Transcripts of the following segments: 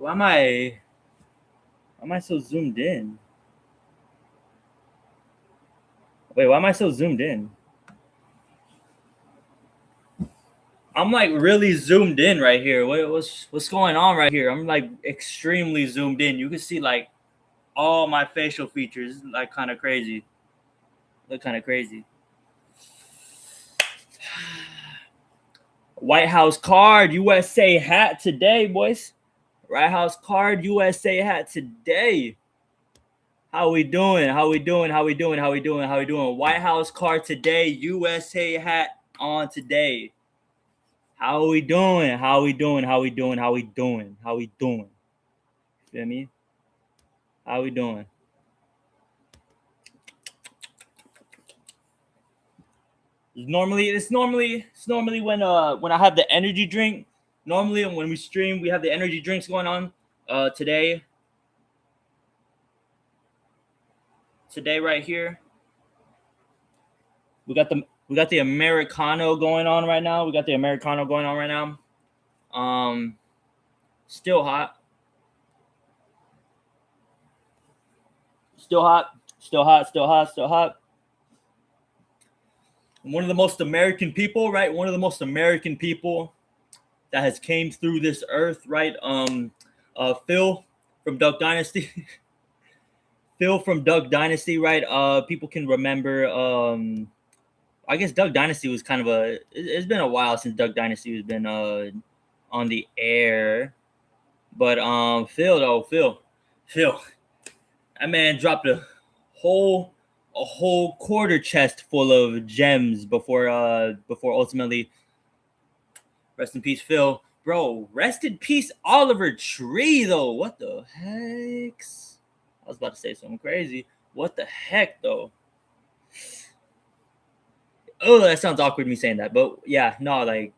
Why am I so zoomed in? Wait, why am I so zoomed in? I'm like really zoomed in right here. What's going on right here? I'm like extremely zoomed in. You can see like all my facial features, like kind of crazy. Look kind of crazy. White House card USA hat today, boys. White House card USA hat today. How we doing? How we doing? How we doing? How we doing? How we doing? White House card today, USA hat on today. How we doing? How we doing? How we doing? How we doing? How we doing? Feel me? How we doing? It's normally when I have the energy drink. Normally when we stream, we have the energy drinks going on. Today right here, we got the Americano going on right now. We got the Americano going on right now. Um, still hot, still hot, still hot, still hot, still hot. One of the most American people, right? One of the most American people that has came through this earth, right? Phil from Duck Dynasty. Phil from Duck Dynasty, right? People can remember. I guess Duck Dynasty was kind of It's been a while since Duck Dynasty has been on the air, but Phil, that man dropped a whole quarter chest full of gems before ultimately rest in peace, Phil. Bro, rest in peace, Oliver Tree, though. What the heck? I was about to say something crazy. What the heck, though? Oh, that sounds awkward me saying that, but yeah, no, like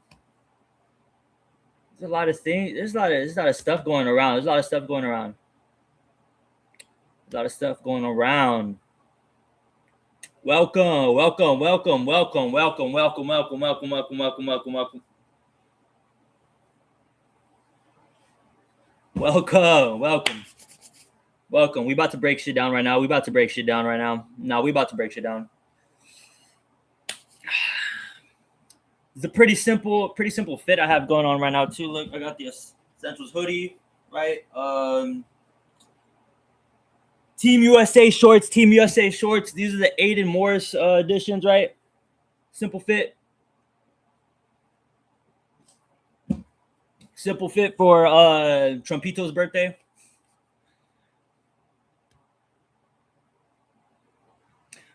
there's a lot of things. There's a lot of stuff going around. There's a lot of stuff going around. A lot of stuff going around. Welcome, welcome, welcome, welcome, welcome, welcome, welcome, welcome, welcome, welcome, welcome, welcome. Welcome, welcome, welcome. We about to break shit down right now. We about to break shit down right now. No, we about to break shit down. It's a pretty simple fit I have going on right now too. Look, I got the Essentials hoodie, right? Team USA shorts, Team USA shorts. These are the Aiden Morris editions, right? Simple fit. Simple fit for Trumpito's birthday.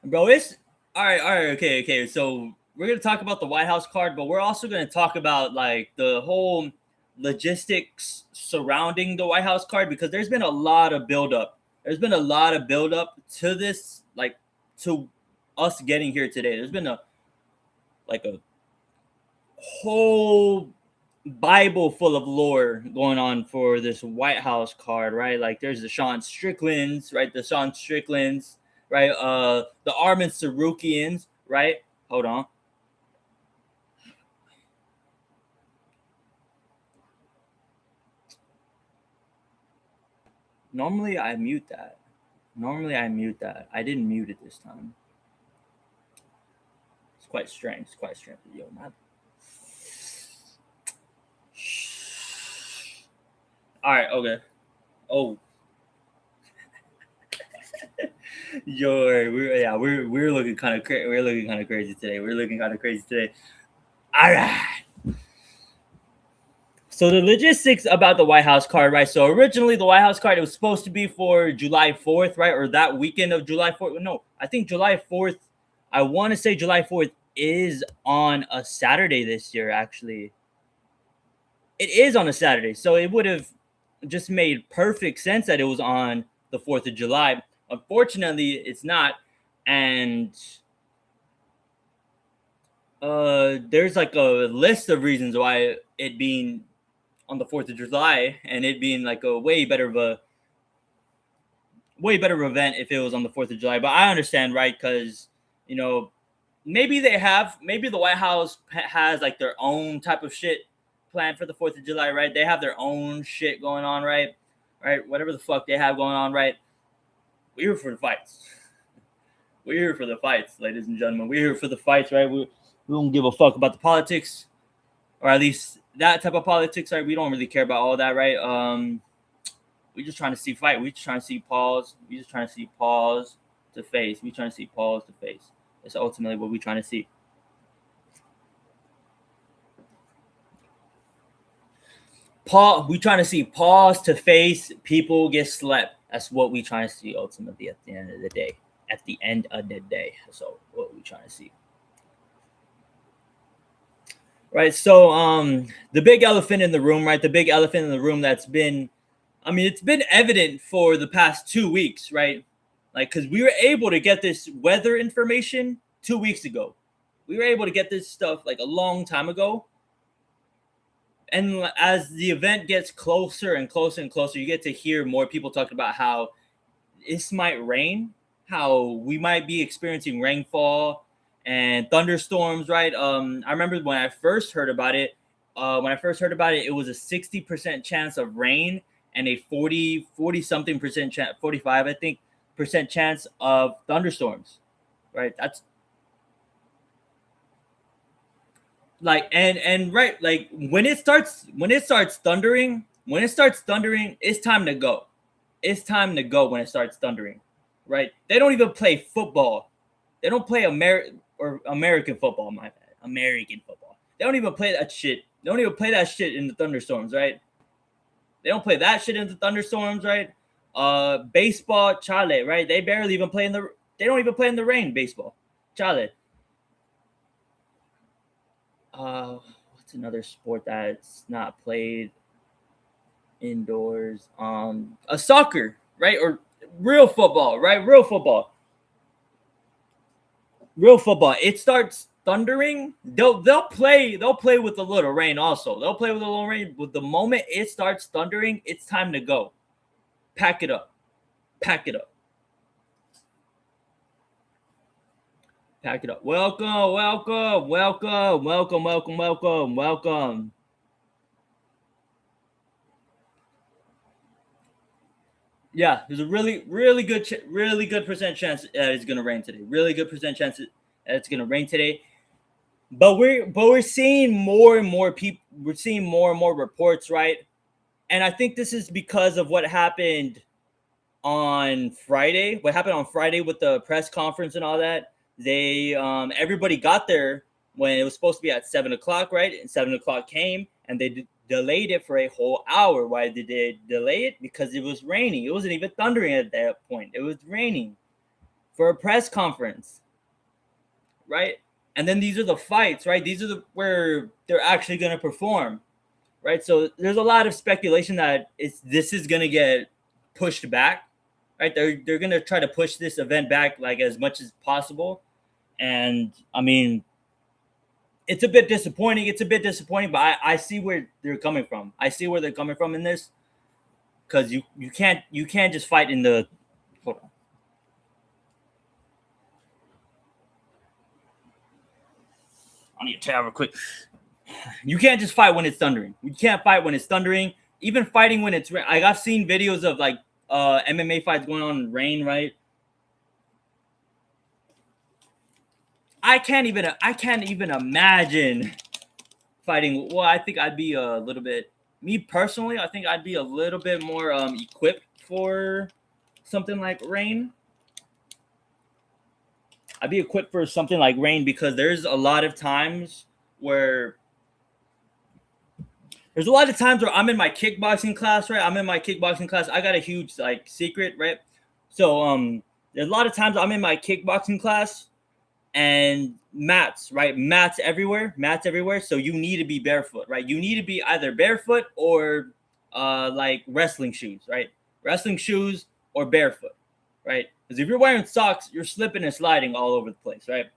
Bro, it's all right, okay. So we're gonna talk about the White House card, but we're also gonna talk about like the whole logistics surrounding the White House card because there's been a lot of buildup. There's been a lot of buildup to this, like to us getting here today. There's been a whole Bible full of lore going on for this White House card, right? Like there's the Sean Stricklands, right? The Sean Stricklands, right? The Armin Sarukians, right? Hold on. Normally I mute that. I didn't mute it this time. It's quite strange. It's quite strange. Yo, my. All right. Okay. Oh, yo, we're looking kind of crazy. We're looking kind of crazy today. We're looking kind of crazy today. All right. So the logistics about the White House card, right? So originally the White House card it was supposed to be for July 4th, right? Or that weekend of July 4th. No, I think July 4th. I want to say July 4th is on a Saturday this year, actually. It is on a Saturday. So it would have just made perfect sense that it was on the 4th of July. Unfortunately, it's not. And there's like a list of reasons why it being on the 4th of July and it being like a way better event if it was on the 4th of July. But I understand, right? Because, you know, maybe the White House has like their own type of shit planned for the 4th of July, right? They have their own shit going on, right? Right? Whatever the fuck they have going on, right? We're here for the fights. We're here for the fights, ladies and gentlemen. We're here for the fights, right? We don't give a fuck about the politics, or at least that type of politics, right? We don't really care about all that, right? We just trying to see fight. We just trying to see pause. We just trying to see pause to face. We trying to see pause to face. It's ultimately what we trying to see. We trying to see pause to face. People get slept. That's what we trying to see ultimately at the end of the day. At the end of the day. So what we trying to see. Right. So the big elephant in the room, right? The big elephant in the room that's been, I mean, it's been evident for the past 2 weeks, right? Like, because we were able to get this weather information 2 weeks ago. We were able to get this stuff like a long time ago. And as the event gets closer and closer and closer, you get to hear more people talking about how this might rain, how we might be experiencing rainfall and thunderstorms, right? I remember when I first heard about it. It was a 60% chance of rain and a 40 something percent chance, 45 I think percent chance of thunderstorms, right? That's like and right, like when it starts thundering, it's time to go. It's time to go when it starts thundering, right? They don't even play football. They don't play American football, my bad. American football. They don't even play that shit. They don't even play that shit in the thunderstorms, right? They don't play that shit in the thunderstorms, right? Baseball, chale, right? They barely even play in the. They don't even play in the rain. Baseball, chale. What's another sport that's not played indoors? A soccer, right? Or real football, right? Real football. It starts thundering. They'll play with a little rain also. They'll play with a little rain. But the moment it starts thundering, it's time to go. Pack it up. Pack it up. Pack it up. Welcome. Yeah, there's a really good percent chance that it's gonna rain today. Really good percent chance that it's gonna rain today. But we're seeing more and more people. We're seeing more and more reports, right? And I think this is because of what happened on Friday. What happened on Friday with the press conference and all that? They everybody got there when it was supposed to be at 7 o'clock, right? And 7 o'clock came, and they delayed it for a whole hour. Why did they delay it? Because it was raining. It wasn't even thundering at that point. It was raining for a press conference, right? And then these are the fights, right? These are where they're actually going to perform, right? So there's a lot of speculation that this is going to get pushed back, right? They're going to try to push this event back like as much as possible. And I mean, it's a bit disappointing. But I see where they're coming from. I see where they're coming from in this, because you can't just fight in the. Hold on. I need to tell real quick. You can't just fight when it's thundering. You can't fight when it's thundering. Even fighting when it's like I've seen videos of like MMA fights going on in rain, right? I can't even imagine fighting. Well, I think I'd be a little bit. Me personally, I think I'd be a little bit more equipped for something like rain. I'd be equipped for something like rain because there's a lot of times where I'm in my kickboxing class, right? I got a huge like secret, right? So there's a lot of times I'm in my kickboxing class and mats, right? Mats everywhere. So you need to be barefoot, right? You need to be either barefoot or like wrestling shoes, right? Wrestling shoes or barefoot, right? Because if you're wearing socks, you're slipping and sliding all over the place, right?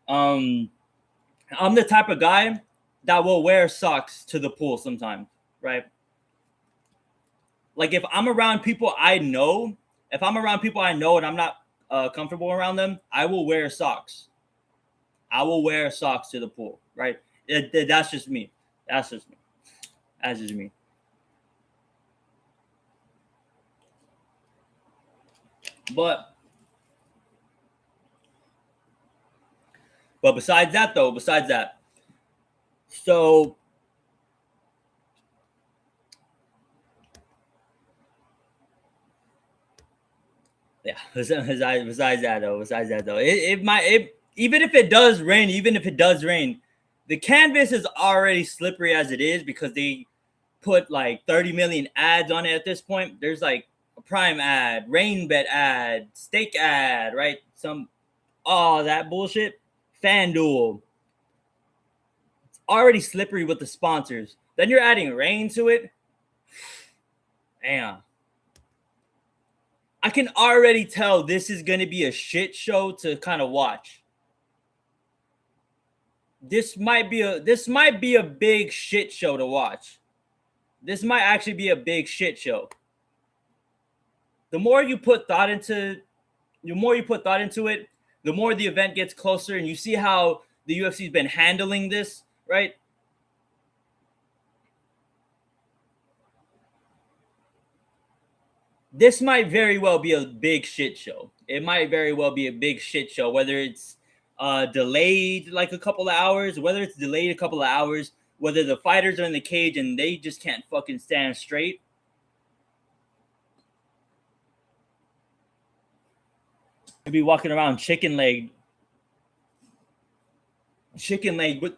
I'm the type of guy that will wear socks to the pool sometimes, right? Like if I'm around people I know, and I'm not comfortable around them, I will wear socks. To the pool, right? That's just me. As is me. But besides that, though, besides that, so yeah. Besides that though, it might even if it does rain, the canvas is already slippery as it is because they put like 30 million ads on it at this point. There's like a Prime ad, rain bet ad, steak ad, right? Some all that bullshit. FanDuel already slippery with the sponsors. Then you're adding rain to it. Damn. I can already tell this is going to be a shit show to kind of watch. This might be a big shit show to watch. This might actually be a big shit show. The more you put thought into it, the more the event gets closer, and you see how the UFC's been handling this, right? This might very well be a big shit show. It might very well be a big shit show, whether it's delayed like a couple of hours, whether the fighters are in the cage and they just can't fucking stand straight. Be walking around chicken leg with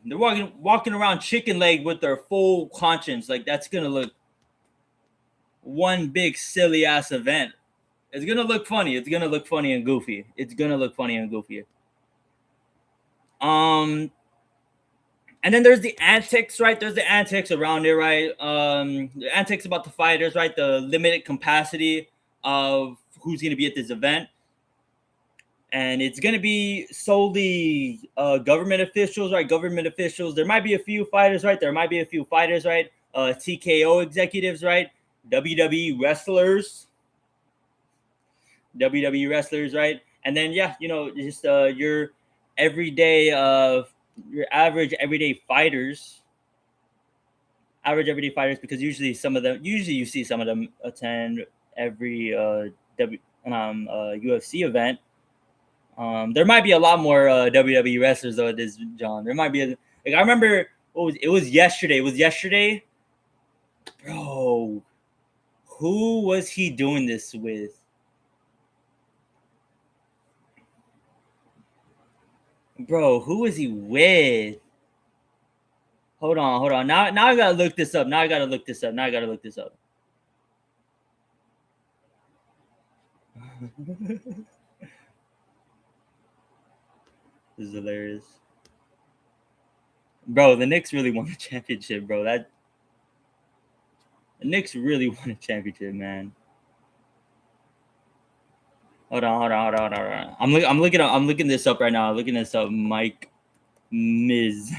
they're walking around chicken leg with their full conscience. Like that's gonna look one big silly ass event. It's gonna look funny. It's gonna look funny and goofy. Um, and then there's the antics, right? There's the antics around it, right? The antics about the fighters, right? The limited capacity of who's gonna be at this event. And it's going to be solely government officials, right? Government officials. There might be a few fighters, right? TKO executives, right? WWE wrestlers, right? And then yeah, just your average everyday fighters, because usually you see some of them attend every UFC event. There might be a lot more WWE wrestlers though. This John, there might be I remember it was yesterday. Bro. Who was he doing this with? Bro, who was he with? Hold on. Now I gotta look this up. This is hilarious. Bro, the Knicks really won the championship, bro. The Knicks really won a championship, man. Hold on. I'm looking this up right now. I'm looking this up. Mike Miz.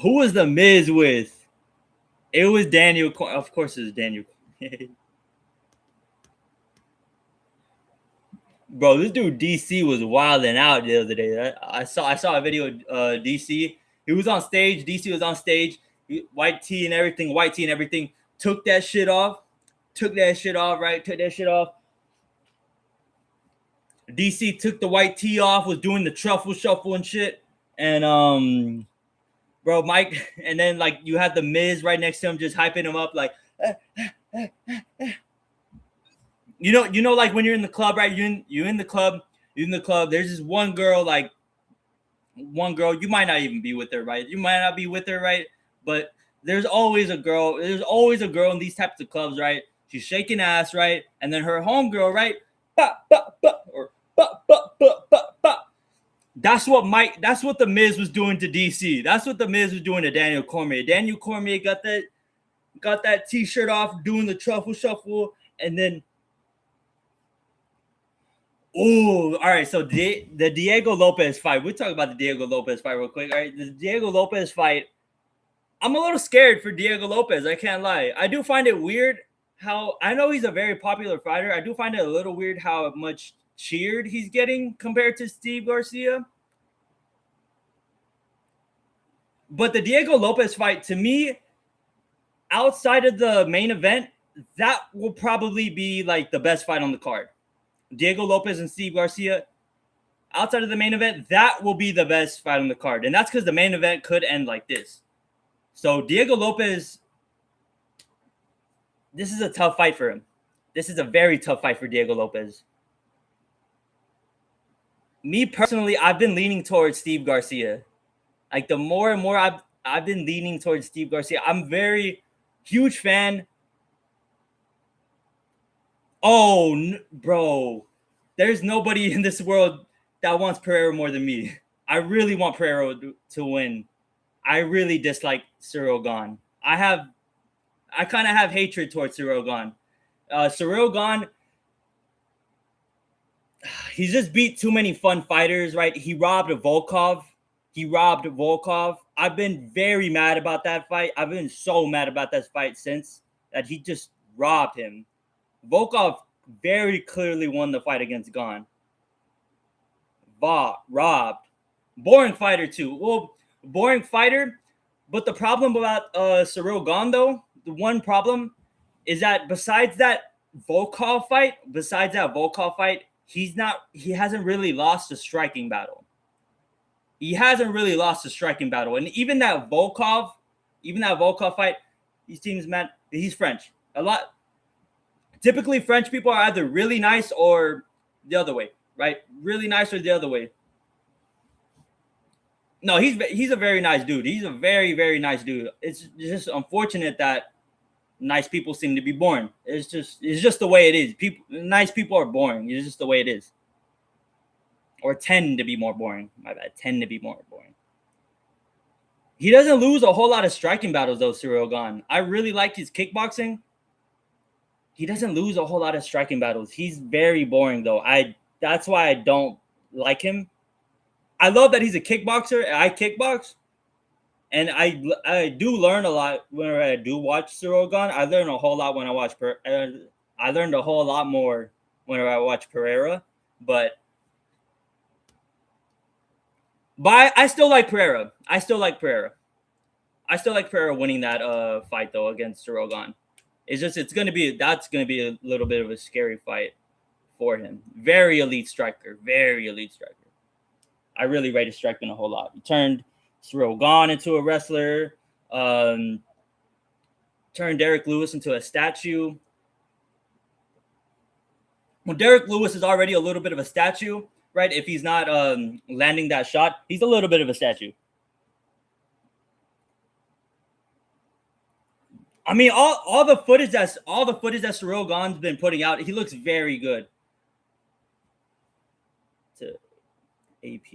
Who was the Miz with? It was Daniel. Of course, it was Daniel. Bro, this dude DC was wilding out the other day. I saw a video of DC. He was on stage. DC was on stage. White tee and everything. Took that shit off. Right? Took that shit off. DC took the white tee off. Was doing the truffle shuffle and shit. And bro, Mike. And then like you had the Miz right next to him, just hyping him up like. You know, like when you're in the club, right? You're in the club. There's this one girl, you might not even be with her, right? But there's always a girl. There's always a girl in these types of clubs, right? She's shaking ass, right? And then her homegirl, right? That's what the Miz was doing to DC. That's what the Miz was doing to Daniel Cormier. Daniel Cormier got that t-shirt off, doing the truffle shuffle, and then. Oh, all right. So the Diego Lopez fight. We'll talk about the Diego Lopez fight real quick. All right, the Diego Lopez fight. I'm a little scared for Diego Lopez. I can't lie. I do find it weird how I know he's a very popular fighter. I do find it a little weird how much cheered he's getting compared to Steve Garcia. But the Diego Lopez fight, to me, outside of the main event, that will probably be like the best fight on the card. Diego Lopez and Steve Garcia, outside of the main event, that will be the best fight on the card. And that's because the main event could end like this. So Diego Lopez, this is a tough fight for him. This is a very tough fight for Diego Lopez. Me personally, I've been leaning towards Steve Garcia. Like the more and more I've been leaning towards Steve Garcia. I'm very huge fan. Oh, bro, there's nobody in this world that wants Pereira more than me. I really want Pereira to win. I really dislike Ciryl Gane. I kind of have hatred towards Ciryl Gane. Ciryl Gane, he's just beat too many fun fighters, right? He robbed Volkov. I've been very mad about that fight. I've been so mad about that fight since that he just robbed him. Volkov very clearly won the fight against Gane. Robbed. Boring fighter too. Well, boring fighter. But the problem about Ciryl Gane, though, the one problem is that besides that Volkov fight, he hasn't really lost a striking battle. And even that Volkov fight, he seems mad. He's French. A lot. Typically, French people are either really nice or the other way, right? Really nice or the other way. No, he's a very nice dude. He's a very, very nice dude. It's just unfortunate that nice people seem to be boring. It's just the way it is. Nice people are boring. It's just the way it is. Or tend to be more boring. My bad. Tend to be more boring. He doesn't lose a whole lot of striking battles, though, Ciryl Gane. I really like his kickboxing. He doesn't lose a whole lot of striking battles. He's very boring, though. That's why I don't like him. I love that he's a kickboxer. I kickbox. And I do learn a lot when I do watch Ciryl Gane. I learn a whole lot when I watch I learned a whole lot more whenever I watch Pereira. But I still like Pereira. I still like Pereira winning that fight though against Ciryl Gane. That's gonna be a little bit of a scary fight for him. Very elite striker. I really rated striking a whole lot. He turned Ciryl Gane into a wrestler. Turned Derek Lewis into a statue. Well, Derek Lewis is already a little bit of a statue, right? If he's not landing that shot, he's a little bit of a statue. I mean, all the footage that Ciryl Gane's been putting out, he looks very good. To AP.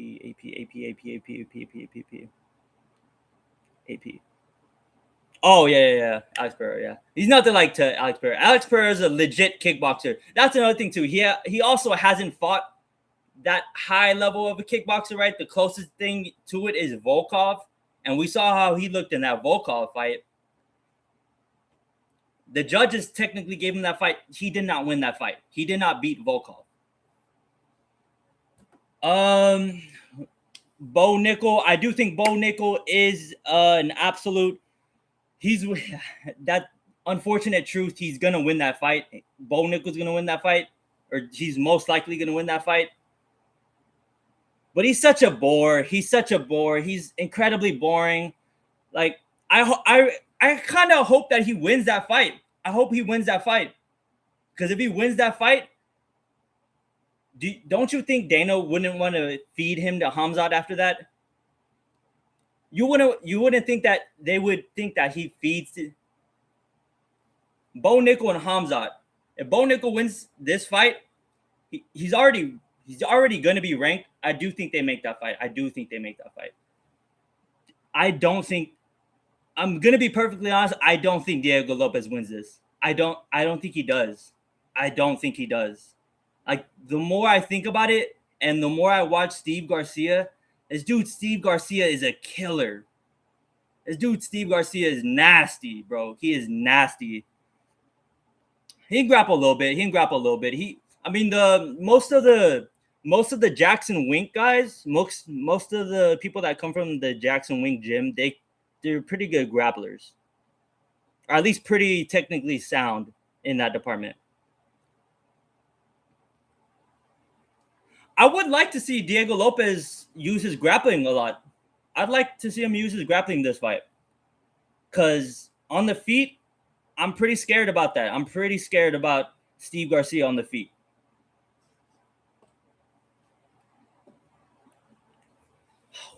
Oh yeah. Alex Pereira, yeah. He's nothing like to Alex Pereira. Alex Pereira is a legit kickboxer. That's another thing too. He also hasn't fought that high level of a kickboxer, right? The closest thing to it is Volkov, and we saw how he looked in that Volkov fight. The judges technically gave him that fight. He did not win that fight. He did not beat Volkov. Bo Nickel. I do think Bo Nickel is an absolute. He's that unfortunate truth. He's gonna win that fight. Bo Nickel's gonna win that fight, or he's most likely gonna win that fight. But he's such a bore. He's incredibly boring. Like I kind of hope that he wins that fight. I hope he wins that fight. Because if he wins that fight, don't you think Dana wouldn't want to feed him to Khamzat after that? You wouldn't think that they would think that he feeds Bo Nickel and Khamzat. If Bo Nickel wins this fight, he's already going to be ranked. I do think they make that fight. I'm going to be perfectly honest. I don't think Diego Lopez wins this. I don't think he does. Like, the more I think about it and the more I watch Steve Garcia, Steve Garcia is a killer. Steve Garcia is nasty, bro. He is nasty. He can grapple a little bit. Most of the Jackson Wink guys, most of the people that come from the Jackson Wink gym, they're pretty good grapplers, or at least pretty technically sound in that department. I would like to see Diego Lopez use his grappling a lot. I'd like to see him use his grappling this fight. Because on the feet, I'm pretty scared about that. I'm pretty scared about Steve Garcia on the feet.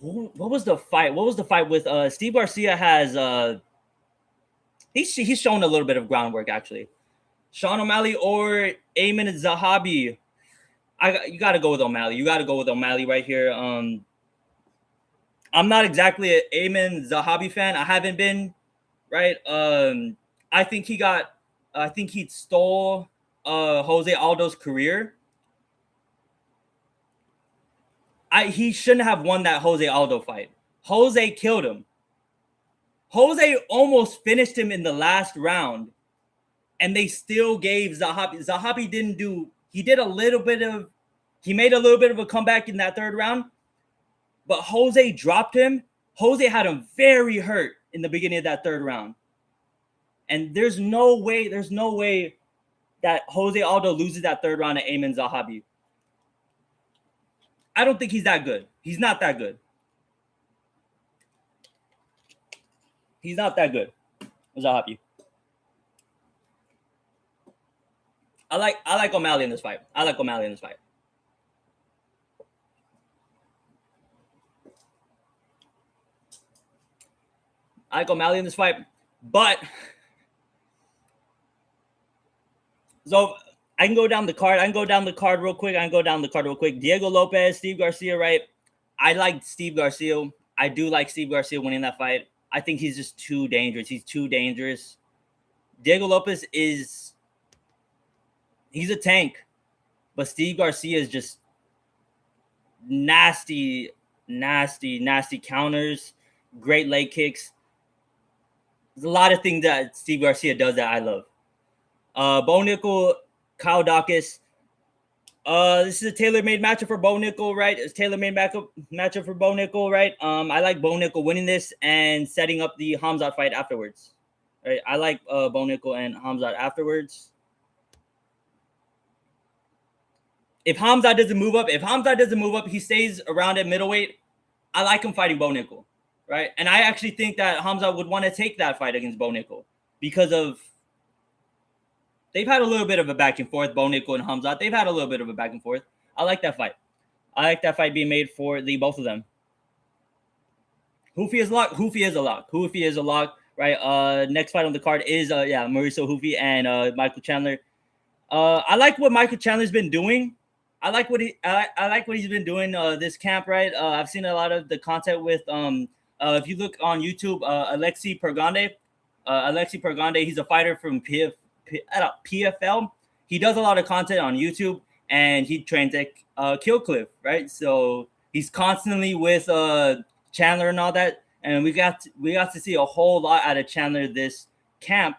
What was the fight? What was the fight with Steve Garcia has he's shown a little bit of groundwork actually. Sean O'Malley or Ayman Zahabi. You got to go with O'Malley. You got to go with O'Malley right here. I'm not exactly an Ayman Zahabi fan. I haven't been, right? I think he stole Jose Aldo's career. He shouldn't have won that Jose Aldo fight. Jose killed him. Jose almost finished him in the last round, and they still gave Zahabi. Zahabi didn't do. He made a little bit of a comeback in that third round, but Jose dropped him. Jose had him very hurt in the beginning of that third round. And there's no way that Jose Aldo loses that third round to Ayman Zahabi. I don't think he's that good. He's not that good. He's not that good, Zahabi. I like O'Malley in this fight. I like O'Malley in this fight, but so I can go down the card. Real quick. Diego Lopez, Steve Garcia, right? I like Steve Garcia. I do like Steve Garcia winning that fight. I think he's just too dangerous. He's too dangerous. Diego Lopez he's a tank, but Steve Garcia is just nasty counters, great leg kicks. There's a lot of things that Steve Garcia does that I love. Bo Nickel, Kyle Dawkins. This is a tailor-made matchup for Bo Nickel, right? It's tailor-made matchup for Bo Nickel, right? I like Bo Nickel winning this and setting up the Hamzat fight afterwards. Right? I like Bo Nickel and Hamzat afterwards. If Hamzat doesn't move up, he stays around at middleweight. I like him fighting Bo Nickel, right? And I actually think that Hamzat would want to take that fight against Bo Nickel because of they've had a little bit of a back and forth, Bo Nickel and Hamzat. They've had a little bit of a back and forth. I like that fight. I like that fight being made for the both of them. Hoofi is a lock. Right. Next fight on the card is Mauricio Hoofi and Michael Chandler. I like what Michael Chandler's been doing. I like what he's been doing this camp, right? I've seen a lot of the content with if you look on YouTube, Alexi Pergande, he's a fighter from PFL. He does a lot of content on YouTube, and he trains at Killcliff, right? So he's constantly with Chandler and all that, and we got to see a whole lot out of Chandler this camp.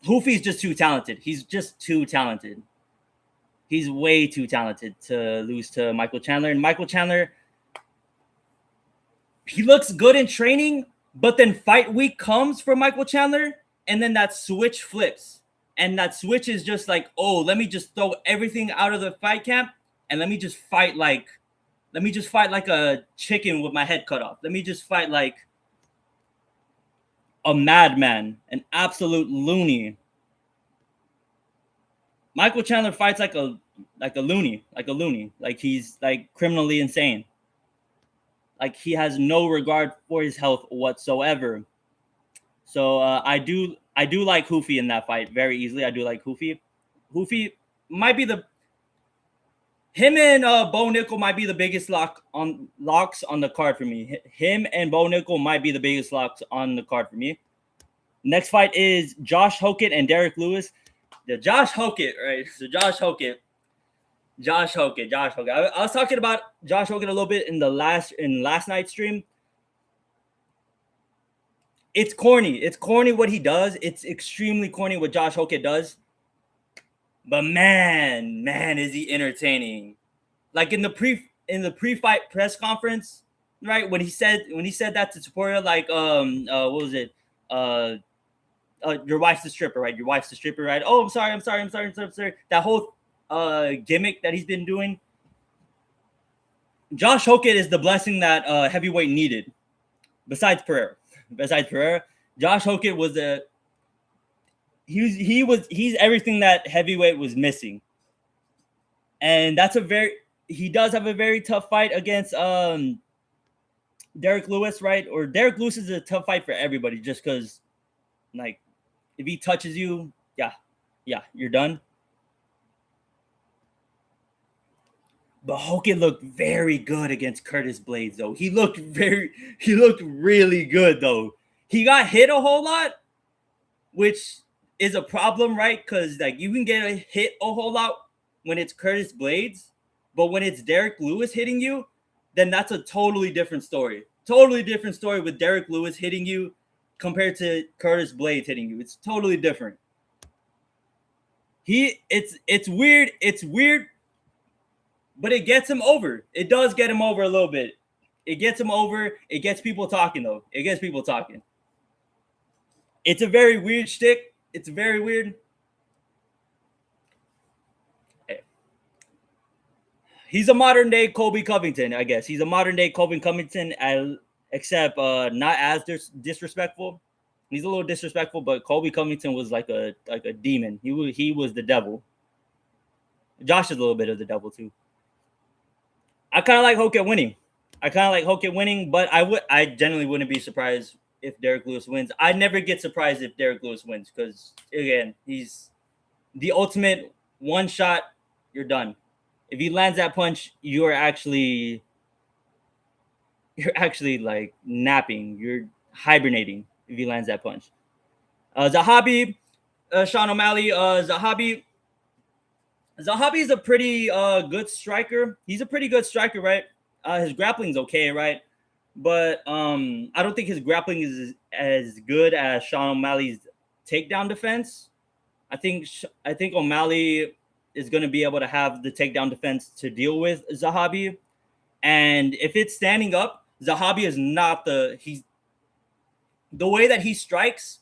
Hoofi's just too talented. He's just too talented. He's way too talented to lose to Michael Chandler. And Michael Chandler, he looks good in training, but then fight week comes for Michael Chandler, and then that switch flips. And that switch is just like, oh, let me just throw everything out of the fight camp, and let me just fight like a chicken with my head cut off. Let me just fight like a madman, an absolute loony. Michael Chandler fights like a loony, like he's like criminally insane. Like he has no regard for his health whatsoever. So I do like Hoofi in that fight very easily. I do like Hoofi. Hoofi might be him and Bo Nickel might be the biggest locks on the card for me. Him and Bo Nickel might be the biggest locks on the card for me. Next fight is Josh Hokett and Derek Lewis. The Josh Hokett, right? So Josh Hokett. I was talking about Josh Hokett a little bit in last night's stream. It's corny. It's corny what he does. It's extremely corny what Josh Hokett does. But man, is he entertaining. Like in the pre-fight press conference, right? When he said that to Topuria, like what was it? Uh, your wife's the stripper, right? Your wife's the stripper, right? Oh, I'm sorry. That whole gimmick that he's been doing. Josh Hockett is the blessing that heavyweight needed. Besides Pereira, Josh Hockett was he's everything that heavyweight was missing, and he does have a very tough fight against Derek Lewis, right? Or Derek Lewis is a tough fight for everybody, just because like if he touches you, yeah, you're done. But Hogan looked very good against Curtis Blades, though. He looked really good, though. He got hit a whole lot, which is a problem, right? Because like you can get hit a whole lot when it's Curtis Blades, but when it's Derek Lewis hitting you, then that's a totally different story. Totally different story with Derek Lewis hitting you compared to Curtis Blades hitting you. It's totally different. It's weird. It's weird, but it gets him over. It does get him over a little bit. It gets him over. It gets people talking, though. It gets people talking. It's a very weird shtick. It's very weird. He's a modern day Colby Covington, I guess. He's a modern day Colby Covington, except not as disrespectful. He's a little disrespectful, but Colby Covington was like a demon. He was the devil. Josh is a little bit of the devil too. I kind of like Hockett winning. But I generally wouldn't be surprised if Derek Lewis wins. I never get surprised if Derek Lewis wins because again, he's the ultimate one shot. You're done. If he lands that punch, you're actually like napping. You're hibernating if he lands that punch. Zahabi, Sean O'Malley. Zahabi is a pretty good striker. He's a pretty good striker, right? His grappling's okay, right? But I don't think his grappling is as good as Sean O'Malley's takedown defense. I think O'Malley is going to be able to have the takedown defense to deal with Zahabi. And if it's standing up, Zahabi is not the way that he strikes.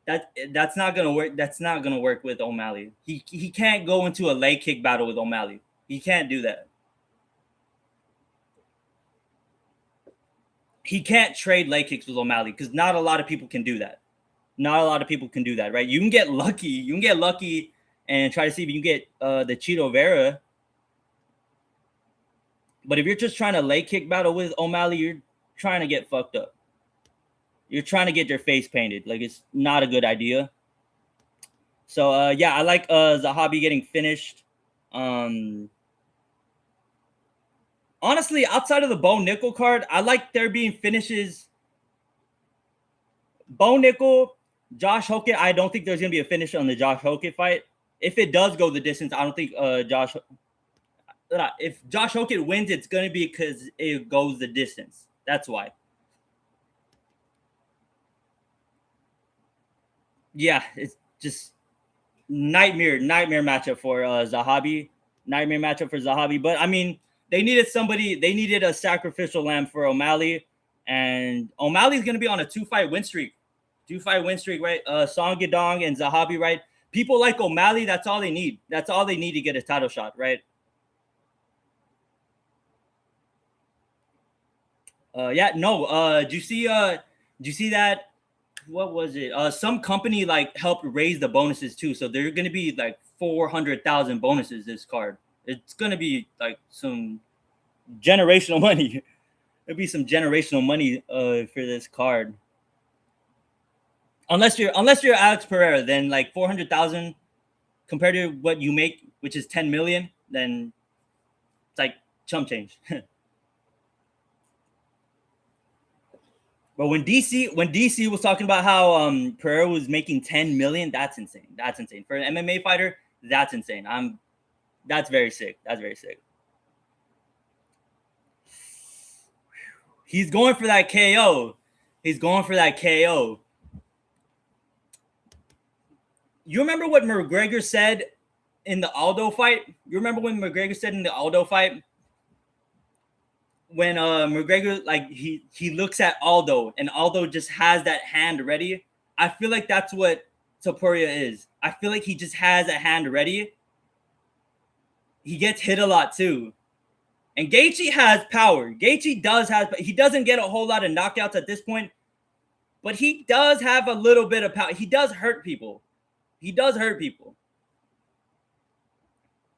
That's not gonna work. That's not gonna work with O'Malley. He can't go into a leg kick battle with O'Malley. He can't do that. He can't trade leg kicks with O'Malley because not a lot of people can do that. Not a lot of people can do that, right? You can get lucky. You can get lucky and try to see if you can get the Cheeto Vera. But if you're just trying to leg kick battle with O'Malley, you're trying to get fucked up. You're trying to get your face painted. Like, it's not a good idea. So, yeah, I like Zahabi getting finished. Honestly, outside of the Bo Nickel card, I like there being finishes. Bo Nickel, Josh Hockett, I don't think there's going to be a finish on the Josh Hockett fight. If it does go the distance, I don't think if Josh Hockett wins, it's going to be because it goes the distance. That's why. Yeah, it's just nightmare matchup for Zahabi. Nightmare matchup for Zahabi. But, I mean, they needed a sacrificial lamb for O'Malley. And O'Malley's going to be on a two-fight win streak. Right? Song Yadong and Zahabi, right? People like O'Malley, that's all they need. That's all they need to get a title shot, right? Do you see that? What was it? Some company like helped raise the bonuses too. So they're gonna be like 400,000 bonuses this card. It's gonna be like some generational money. It'll be some generational money for this card. Unless you're Alex Pereira, then like 400,000 compared to what you make, which is 10 million, then it's like chump change. But when DC was talking about how Pereira was making 10 million, that's insane. That's insane. For an MMA fighter, that's insane. That's very sick. That's very sick. He's going for that KO. You remember what McGregor said in the Aldo fight? You remember when McGregor said in the Aldo fight? when McGregor, like, he looks at Aldo and Aldo just has that hand ready. I feel like that's what Topuria is. I feel like he just has a hand ready. He gets hit a lot too. And Gaethje has power. Gaethje does have, he doesn't get a whole lot of knockouts at this point, but he does have a little bit of power. He does hurt people. He does hurt people.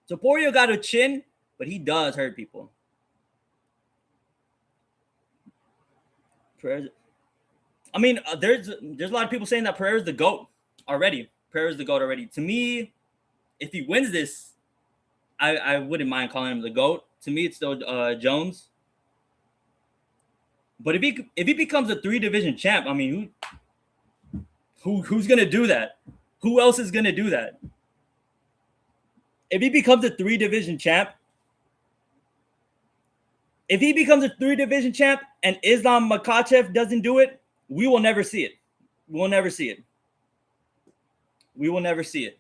Topuria got a chin, but he does hurt people. I mean, there's a lot of people saying that Pereira's the GOAT already. Pereira's the GOAT already. To me, if he wins this, I wouldn't mind calling him the GOAT. To me, it's still Jones. But if he becomes a 3-division champ, I mean, who's gonna do that? Who else is gonna do that? If he becomes a 3-division champ, and Islam Makhachev doesn't do it, we will never see it. We will never see it. We will never see it.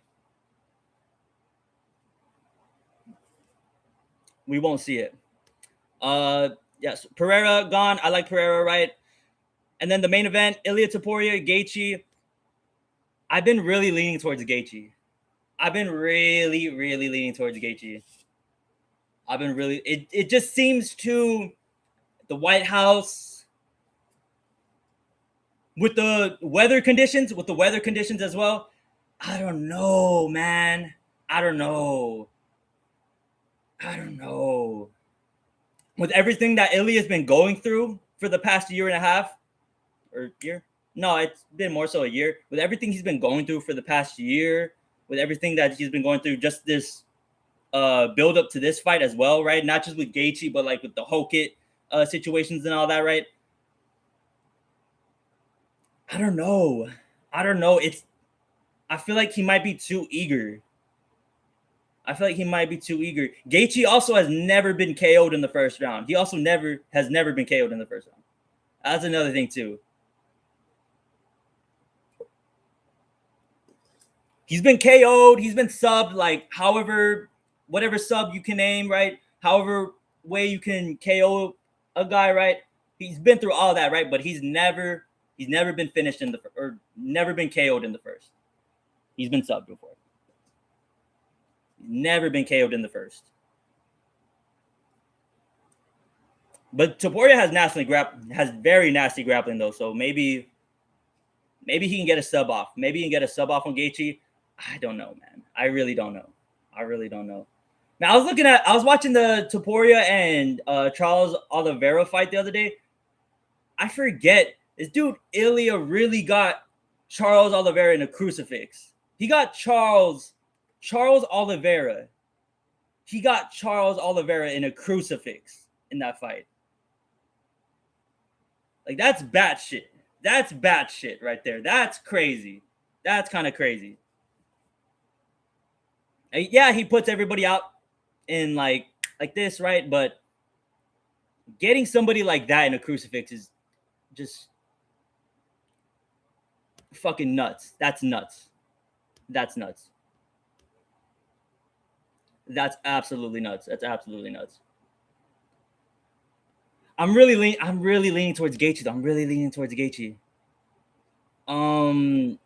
We won't see it. Yes, Pereira gone. I like Pereira, right? And then the main event, Ilia Topuria, Gaethje. I've been really leaning towards Gaethje. I've been really leaning towards Gaethje. It just seems to the White House with the weather conditions as well. I don't know, man. I don't know. With everything that Ilya's been going through for the past year and a half, or year? No, it's been more so a year. With everything he's been going through for the past year, with everything that he's been going through, just this build up to this fight as well, right? Not just with Gaethje, but like with the Hokit situations and all that, right? I don't know. I feel like he might be too eager. Gaethje also has never been KO'd in the first round. He also has never been KO'd in the first round. That's another thing too. He's been KO'd. He's been subbed, like whatever sub you can name, right? However way you can KO a guy, right? He's been through all that, right? But he's never been finished or never been KO'd in the first. He's been subbed before. Never been KO'd in the first. But Topuria has very nasty grappling though, so maybe he can get a sub off. Maybe he can get a sub off on Gaethje. I don't know, man. I really don't know. Now I was watching the Topuria and Charles Oliveira fight the other day. I forget this dude Ilya really got Charles Oliveira in a crucifix. He got Charles Oliveira. He got Charles Oliveira in a crucifix in that fight. Like, that's batshit. That's batshit right there. That's crazy. That's kind of crazy. And yeah, he puts everybody out in like this, right? But getting somebody like that in a crucifix is just fucking nuts. That's nuts. That's absolutely nuts. I'm really leaning towards Gaethje. I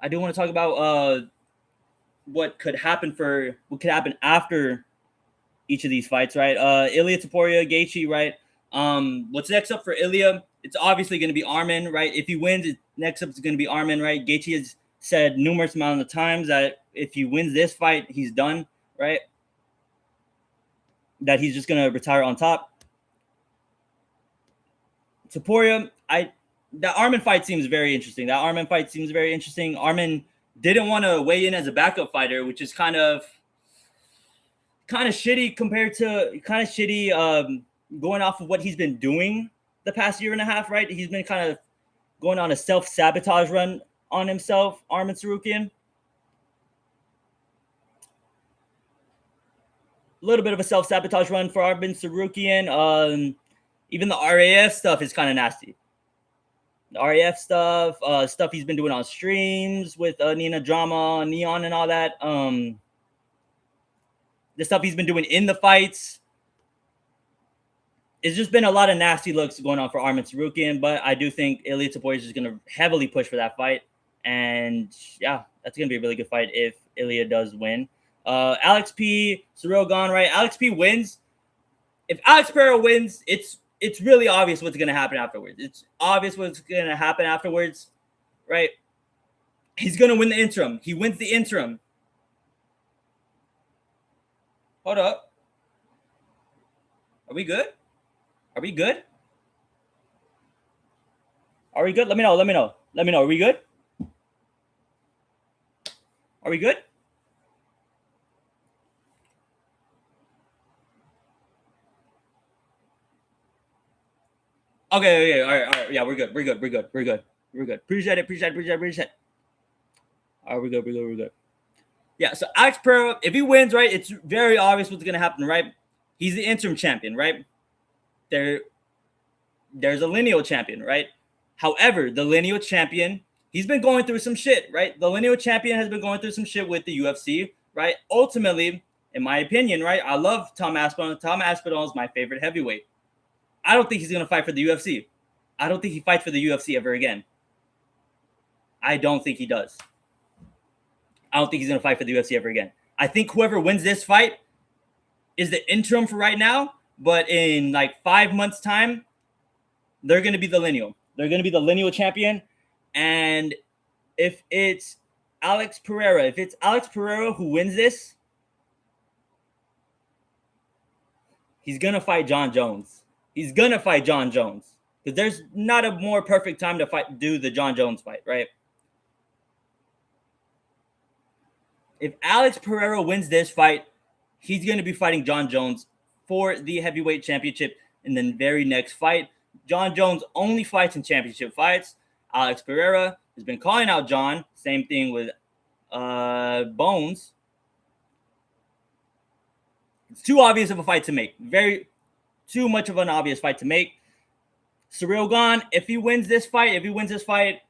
do want to talk about what could happen after each of these fights, right? Ilia Topuria, Gaethje, right? What's next up for Ilia? It's obviously going to be Arman, right? If he wins, next up is going to be Arman, right? Gaethje has said numerous amount of times that if he wins this fight, he's done, right? That he's just going to retire on top. Topuria, that Arman fight seems very interesting. Arman didn't want to weigh in as a backup fighter, which is kind of shitty going off of what he's been doing the past year and a half, right? He's been kind of going on a self-sabotage run on himself, Arman Tsarukyan. A little bit of a self-sabotage run for Arman Tsarukyan. Even the RAF stuff is kind of nasty. The RAF stuff he's been doing on streams with Nina Drama, Neon, and all that. The stuff he's been doing in the fights. it's just been a lot of nasty looks going on for Arman Tsarukyan, but I do think Ilya Topuria is just going to heavily push for that fight. And yeah, that's going to be a really good fight if Ilya does win. Alex P, Ciryl Gane, right? Alex P wins. If Alex Pereira wins, it's really obvious what's going to happen afterwards. It's obvious what's going to happen afterwards, right? He's going to win the interim. He wins the interim. Hold up. Are we good? Are we good? Are we good? Let me know. Let me know. Let me know. Are we good? Are we good? Okay. All right. Yeah, we're good. We're good. We're good. We're good. We're good. Appreciate it. Appreciate it. All right, we're good. We're good. Yeah, so Alex Pereira, if he wins, right, it's very obvious what's going to happen, right? He's the interim champion, right? There's a lineal champion, right? However, the lineal champion, he's been going through some shit, right? The lineal champion has been going through some shit with the UFC, right? Ultimately, in my opinion, right, I love Tom Aspinall. Tom Aspinall is my favorite heavyweight. I don't think he's going to fight for the UFC. I don't think he fights for the UFC ever again. I don't think he does. I don't think he's going to fight for the UFC ever again. I think whoever wins this fight is the interim for right now, but in like 5 months' time, they're going to be the lineal. They're going to be the lineal champion. And if it's Alex Pereira who wins this, he's going to fight John Jones. He's going to fight John Jones. Because there's not a more perfect time to do the John Jones fight, right? If Alex Pereira wins this fight, he's going to be fighting John Jones for the heavyweight championship in the very next fight. John Jones only fights in championship fights. Alex Pereira has been calling out John. Same thing with Bones. It's too obvious of a fight to make. Too much of an obvious fight to make. Ciryl Gane, if he wins this fight,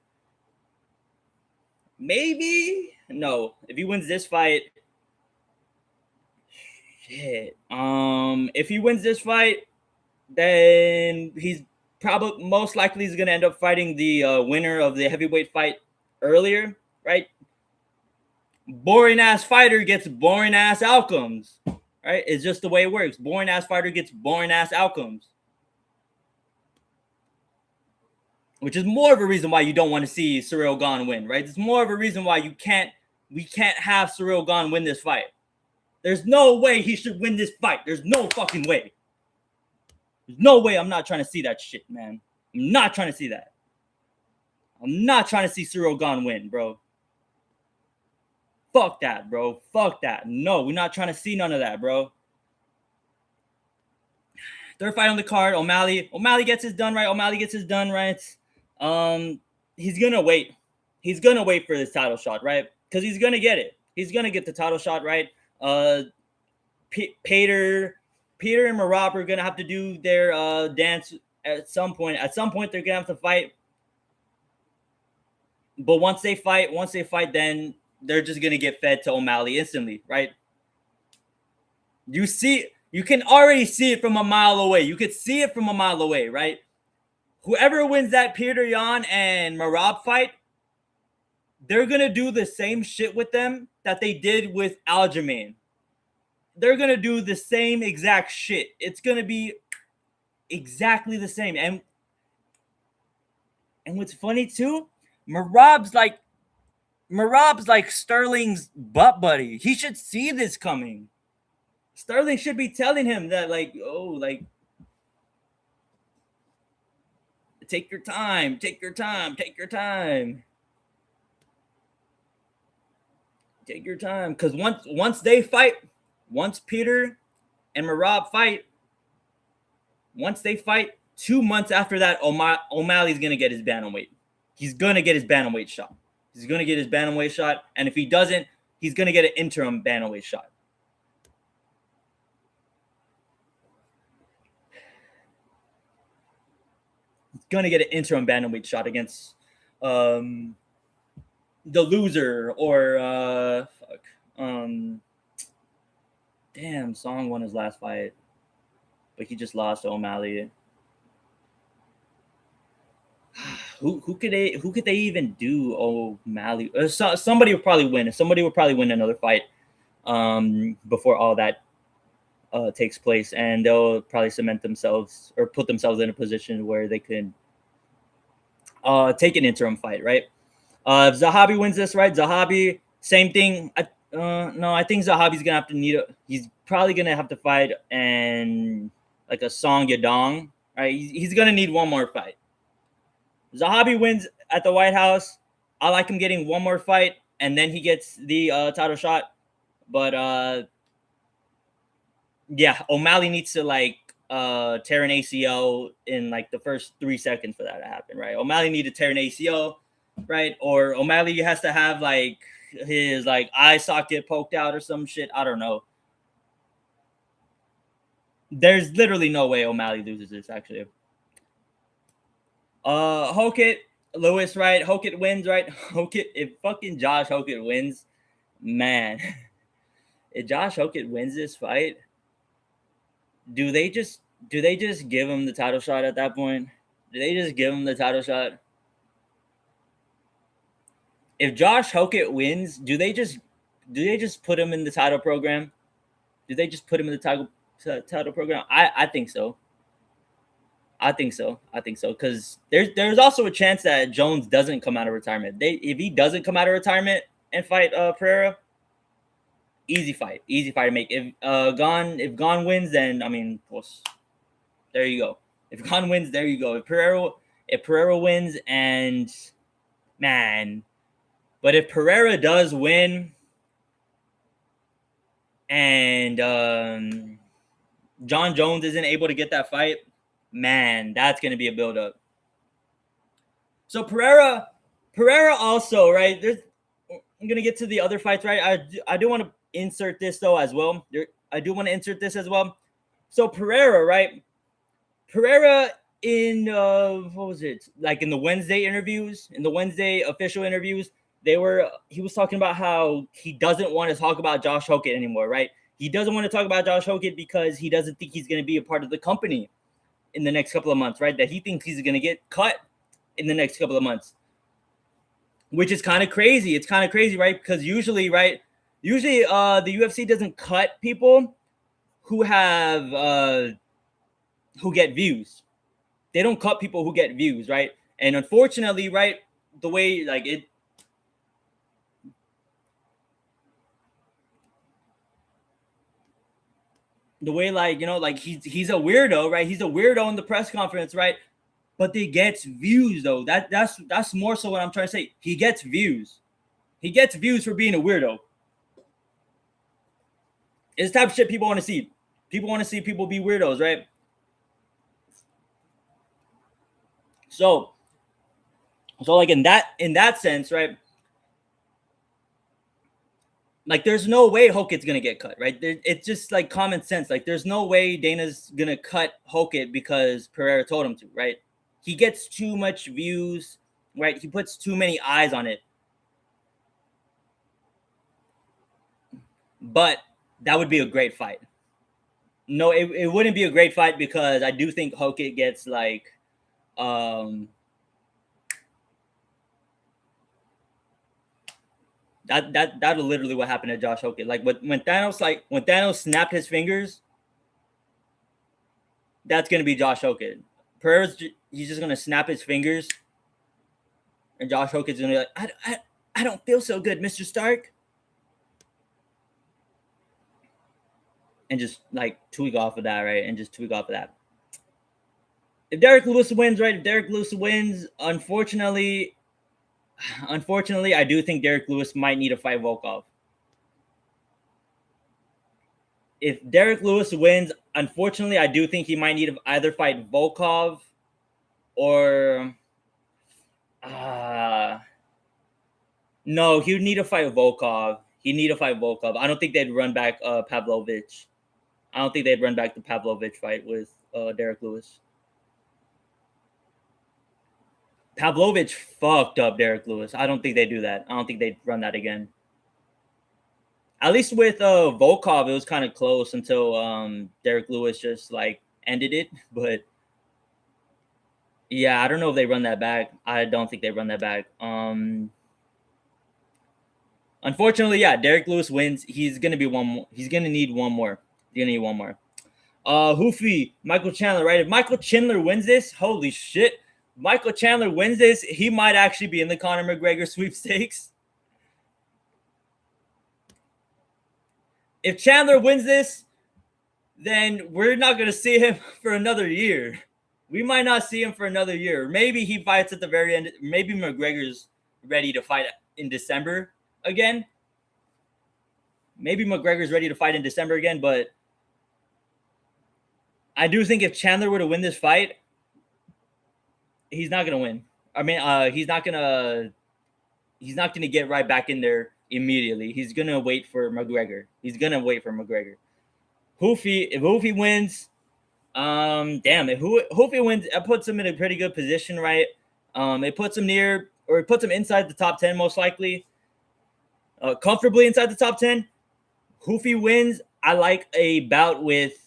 maybe. No, if he wins this fight, shit. If he wins this fight, then he's probably most likely is gonna end up fighting the winner of the heavyweight fight earlier, right? Boring ass fighter gets boring ass outcomes, right? It's just the way it works. Boring ass fighter gets boring ass outcomes, which is more of a reason why you don't want to see Ciryl Gane win, right? It's more of a reason why we can't have Ciryl Gane win this fight. There's no way he should win this fight. There's no fucking way. There's no way. I'm not trying to see that shit, man. I'm not trying to see that. I'm not trying to see Ciryl Gane win, bro. Fuck that, bro. Fuck that. No, we're not trying to see none of that, bro. Third fight on the card, O'Malley. O'Malley gets his done right. He's gonna wait. He's gonna wait for this title shot, right? Because he's gonna get it. He's gonna get the title shot, right? Peter and Marab are gonna have to do their dance at some point. At some point, they're gonna have to fight. But once they fight, then they're just gonna get fed to O'Malley instantly, right? You can already see it from a mile away. You could see it from a mile away, right? Whoever wins that Peter Yan and Marab fight, they're going to do the same shit with them that they did with Aljamain. They're going to do the same exact shit. It's going to be exactly the same. And what's funny too, Marab's like Sterling's butt buddy. He should see this coming. Sterling should be telling him that, like, oh, like, take your time. Take your time. Because once they fight, once Peter and Marab fight, once they fight, 2 months after that, O'Malley's going to get his bantamweight. He's going to get his bantamweight shot. And if he doesn't, he's going to get an interim bantamweight shot. Gonna get an interim bantamweight shot against the loser or Song won his last fight. but he just lost to O'Malley. Who could they even do O'Malley? Somebody would probably win. Somebody would probably win another fight before all that takes place, and they'll probably cement themselves or put themselves in a position where they can take an interim fight, right? If Zahabi wins this, right? Zahabi, same thing. No, I think Zahabi's gonna have to he's probably gonna have to fight and like a Song Yadong, right? He's gonna need one more fight. Zahabi wins at the White House. I like him getting one more fight, and then he gets the title shot. But yeah, O'Malley needs to like tear an ACL in like the first 3 seconds for that to happen, right? O'Malley need to tear an ACL, right? Or O'Malley has to have like his like eye socket poked out or some shit. I don't know. There's literally no way O'Malley loses this actually. Hokit Lewis, right? Hokit wins, right? Hokit, if fucking Josh Hokit wins, man, if Josh Hokit wins this fight, do they just give him the title shot at that point? Do they just give him the title shot? If Josh Hokit wins, do they just put him in the title program? Do they just put him in the title program? I think so. I think so. Because there's also a chance that Jones doesn't come out of retirement. If he doesn't come out of retirement and fight Pereira, easy fight to make. If Gane wins, then I mean, well, there you go. If Gane wins, there you go. If Pereira wins, and man, but if Pereira does win, and John Jones isn't able to get that fight, man, that's going to be a build-up. So Pereira also, right? I'm going to get to the other fights, right? I do want to insert this though as well. So Pereira, right? Pereira in what was it? Like in the Wednesday official interviews, he was talking about how he doesn't want to talk about Josh Hokit anymore, right? He doesn't want to talk about Josh Hokit because he doesn't think he's going to be a part of the company in the next couple of months, right? That he thinks he's going to get cut in the next couple of months, which is kind of crazy. It's kind of crazy, right? Because usually the UFC doesn't cut people who have who get views. They don't cut people who get views, right? And unfortunately, right, the way like it. The way, like, you know, like he's a weirdo, right? He's a weirdo in the press conference, right? But he gets views, though. That's more so what I'm trying to say. He gets views. He gets views for being a weirdo. It's the type of shit people want to see. People want to see people be weirdos, right? So like in that sense, right? Like, there's no way Hokit's gonna get cut, right? It's just like common sense. Like, there's no way Dana's gonna cut Hokit because Pereira told him to, right? He gets too much views, right? He puts too many eyes on it. But that would be a great fight. No, it wouldn't be a great fight because I do think Hokit gets like that'll literally what happened to Josh Hokit. Like when Thanos snapped his fingers, that's gonna be Josh Hokit. He's just gonna snap his fingers, and Josh Hokit's gonna be like, I don't feel so good, Mr. Stark, and just like tweak off of that, right? If Derek Lewis wins, right? Unfortunately, I do think Derek Lewis might need to fight Volkov. If Derek Lewis wins, unfortunately, I do think he might need to either fight Volkov or no, he would need to fight Volkov. I don't think they'd run back Pavlovich. I don't think they'd run back the Pavlovich fight with Derek Lewis. Pavlovich fucked up Derek Lewis. I don't think they do that. I don't think they'd run that again. At least with Volkov, it was kind of close until Derek Lewis just like ended it. But yeah, I don't know if they run that back. I don't think they run that back. Unfortunately, yeah, Derek Lewis wins. He's gonna be one more. He's gonna need one more. He's gonna need one more. Hoofy, Michael Chandler, right? If Michael Chandler wins this, holy shit. Michael Chandler wins this, he might actually be in the Conor McGregor sweepstakes. If Chandler wins this, then we're not gonna see him for another year. We might not see him for another year. Maybe he fights at the very end. Maybe McGregor's ready to fight in December again. Maybe McGregor's ready to fight in December again, but I do think if Chandler were to win this fight, he's not gonna win. I mean, he's not gonna get right back in there immediately. He's gonna wait for McGregor. Hoofy, if Hoofy wins, damn, if Hoofy wins, it puts him in a pretty good position, right? It puts him near, or it puts him inside the top 10, most likely, comfortably inside the top 10. Hoofy wins. I like a bout with.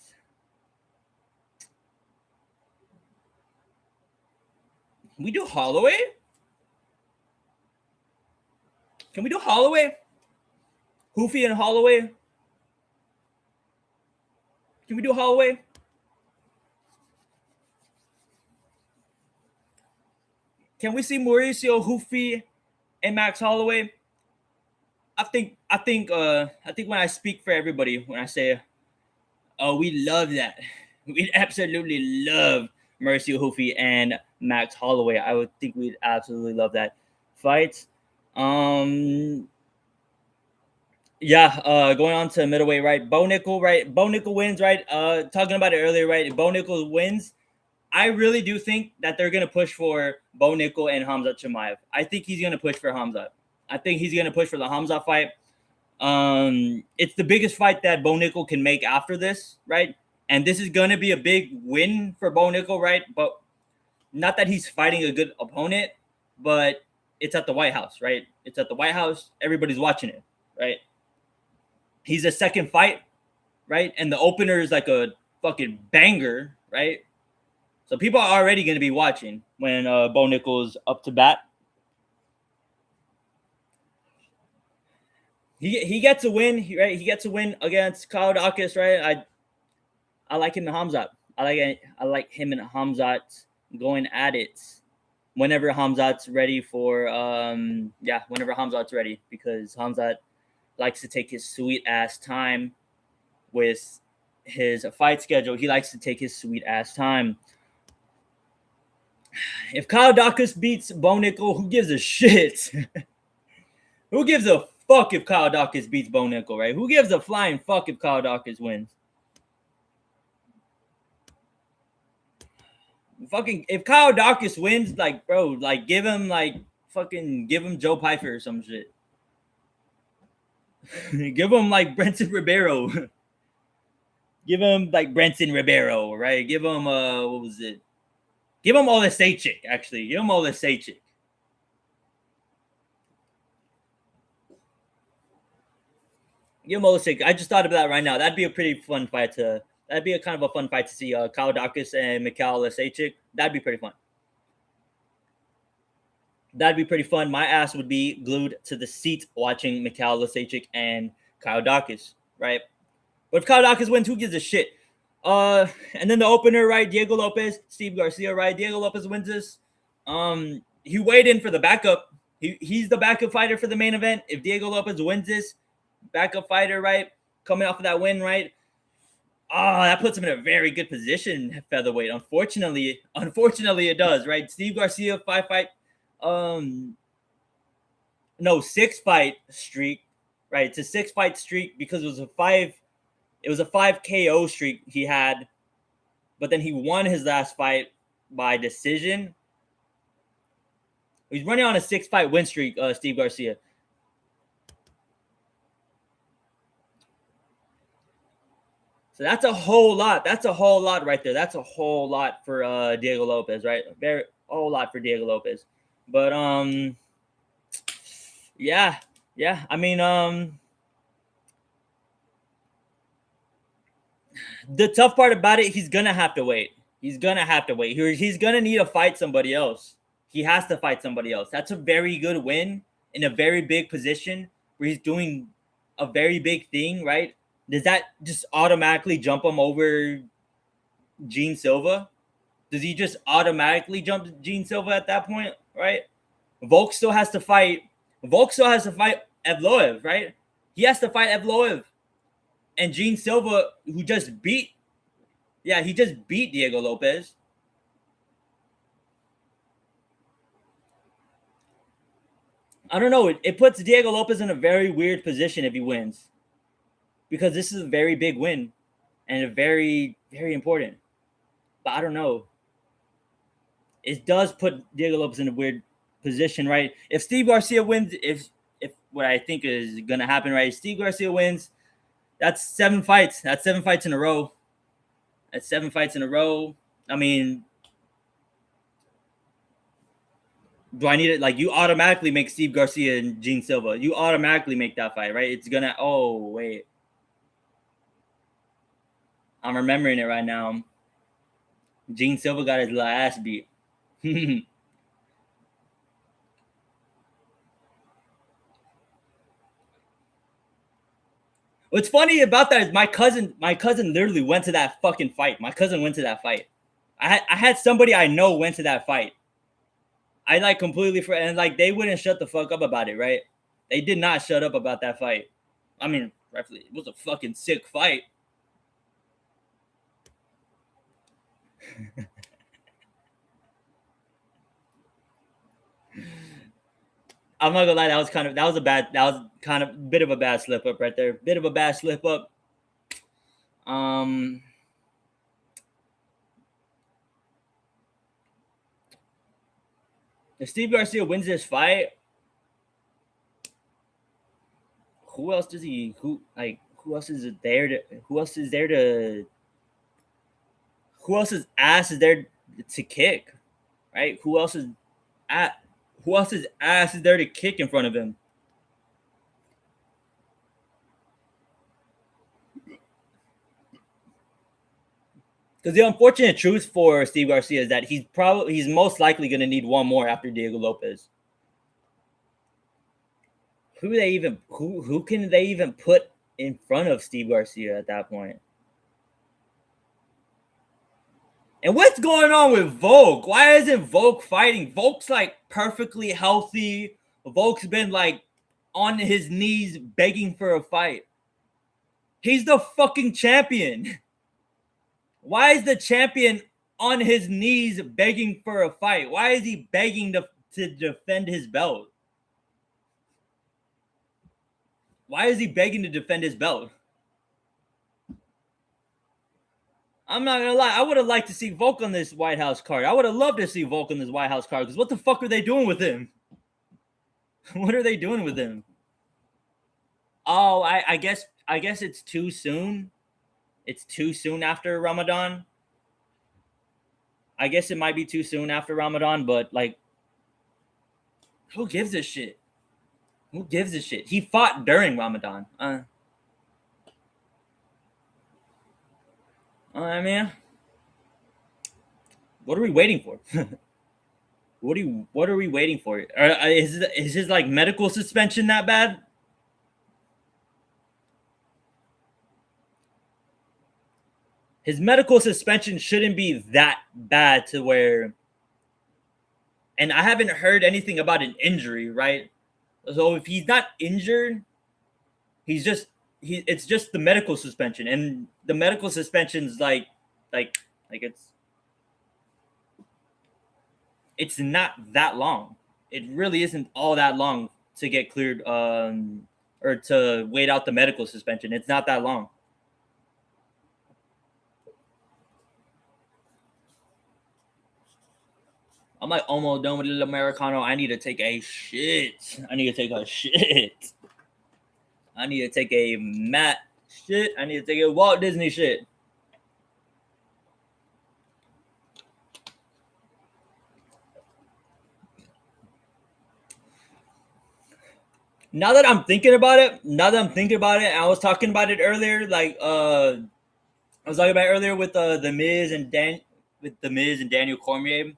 Can we do Holloway? Can we do Holloway? Hoofy and Holloway? Can we do Holloway? Can we see Mauricio Hoofy and Max Holloway? I think when I speak for everybody, when I say, oh, we love that. We absolutely love Mauricio Hoofy and Max Holloway. I would think we'd absolutely love that fight. Yeah, going on to middleweight, right? Bo Nickel, right? Bo Nickel wins, right? Talking about it earlier, right? Bo Nickel wins. I really do think that they're gonna push for Bo Nickel and Hamzat Chimaev. I think he's gonna push for Hamzat. I think he's gonna push for the Hamzat fight. It's the biggest fight that Bo Nickel can make after this, right? And this is gonna be a big win for Bo Nickel, right? But not that he's fighting a good opponent, but it's at the White House, right? It's at the White House. Everybody's watching it, right? He's a second fight, right? And the opener is like a fucking banger, right? So people are already going to be watching when Bo Nickel's up to bat. He gets a win, right? He gets a win against Kyle Dawkins, right? I like him and Hamzat. I like him and Hamzat going at it whenever Hamzat's ready for whenever Hamzat's ready, because Hamzat likes to take his sweet ass time with his fight schedule. He likes to take his sweet ass time. If Kyle Dawkins beats Bo Nickel, who gives a shit? Who gives a fuck if Kyle Dawkins beats Bo Nickel, right? Who gives a flying fuck if Kyle Dawkins wins? Fucking if Kyle Dawkins wins, like, bro, like give him Joe Pyfer or some shit. Give him like Brenton Ribeiro. Give him like Brenton Ribeiro, right? Give him what was it? Give him Olasejchik, actually. Give him Olasejchik. Give him Olasejchik. I just thought of that right now. That'd be a pretty fun fight that'd be a kind of a fun fight to see Kyle Dawkins and Mikhail Olasejchik. That'd be pretty fun. That'd be pretty fun. My ass would be glued to the seat watching Mikhail Olasejchik and Kyle Dawkins, right? But if Kyle Dawkins wins, who gives a shit? And then the opener, right? Diego Lopez, Steve Garcia, right? Diego Lopez wins this. He weighed in for the backup. He's the backup fighter for the main event. If Diego Lopez wins this, backup fighter, right? Coming off of that win, right? That puts him in a very good position, featherweight. Unfortunately, it does, right? Steve Garcia, 6-fight streak, right? It's a 6-fight streak because it was a 5 KO streak he had, but then he won his last fight by decision. He's running on a 6-fight win streak, Steve Garcia. So that's a whole lot. That's a whole lot right there. That's a whole lot for Diego Lopez, right? A whole lot for Diego Lopez. But yeah. I mean, The tough part about it, he's gonna have to wait. He's gonna have to wait. He's gonna need to fight somebody else. He has to fight somebody else. That's a very good win in a very big position where he's doing a very big thing, right? Does that just automatically jump him over Gene Silva? Does he just automatically jump Gene Silva at that point, right? Volk still has to fight. Volk still has to fight Evloev, right? He has to fight Evloev. And Gene Silva, who just beat, yeah, he just beat Diego Lopez. I don't know. It puts Diego Lopez in a very weird position if he wins, because this is a very big win and a very, very important. But I don't know. It does put Diego Lopez in a weird position, right? If Steve Garcia wins, if what I think is gonna happen, right? If Steve Garcia wins, that's 7 fights. That's 7 fights in a row. That's 7 fights in a row. I mean, do I need it? Like, you automatically make Steve Garcia and Gene Silva. You automatically make that fight, right? It's gonna. Oh wait, I'm remembering it right now. Gene Silva got his last beat. What's funny about that is my cousin literally went to that fucking fight. My cousin went to that fight. I had somebody I know went to that fight. I like completely and like they wouldn't shut the fuck up about it, right? They did not shut up about that fight. I mean, rightfully, it was a fucking sick fight. I'm not gonna lie, that was kind of a bit of a bad slip up right there. Bit of a bad slip up. Um if Steve Garcia wins this fight, who else does he who else is there to who else is there to who else's ass is there to kick, right? At who else's ass is there to kick in front of him? Because the unfortunate truth for Steve Garcia is that he's most likely going to need one more after Diego Lopez. Who can they even put in front of Steve Garcia at that point? And what's going on with Volk? Why isn't Volk fighting? Volk's like perfectly healthy. Volk's been like on his knees begging for a fight. He's the fucking champion. Why is the champion on his knees begging for a fight? Why is he begging to defend his belt? Why is he begging to defend his belt? I'm not gonna lie. I would have liked to see Volk on this White House card. I would have loved to see Volk on this White House card, because what the fuck are they doing with him? What are they doing with him? Oh, I guess it's too soon. It's too soon after Ramadan. I guess it might be too soon after Ramadan, but like, who gives a shit? Who gives a shit? He fought during Ramadan. I mean, what are we waiting for? What are we waiting for? Is his like medical suspension that bad? His medical suspension shouldn't be that bad to where, and I haven't heard anything about an injury, right? So if he's not injured, it's just the medical suspension, and the medical suspension's like it's not that long. It really isn't all that long to get cleared, or to wait out the medical suspension. It's not that long. I'm like almost done with the Americano. I need to take a shit. I need to take a shit. I need to take a Matt shit. I need to take a Walt Disney shit. Now that I'm thinking about it, I was talking about it earlier, like I was talking about earlier with the Miz and Daniel Cormier.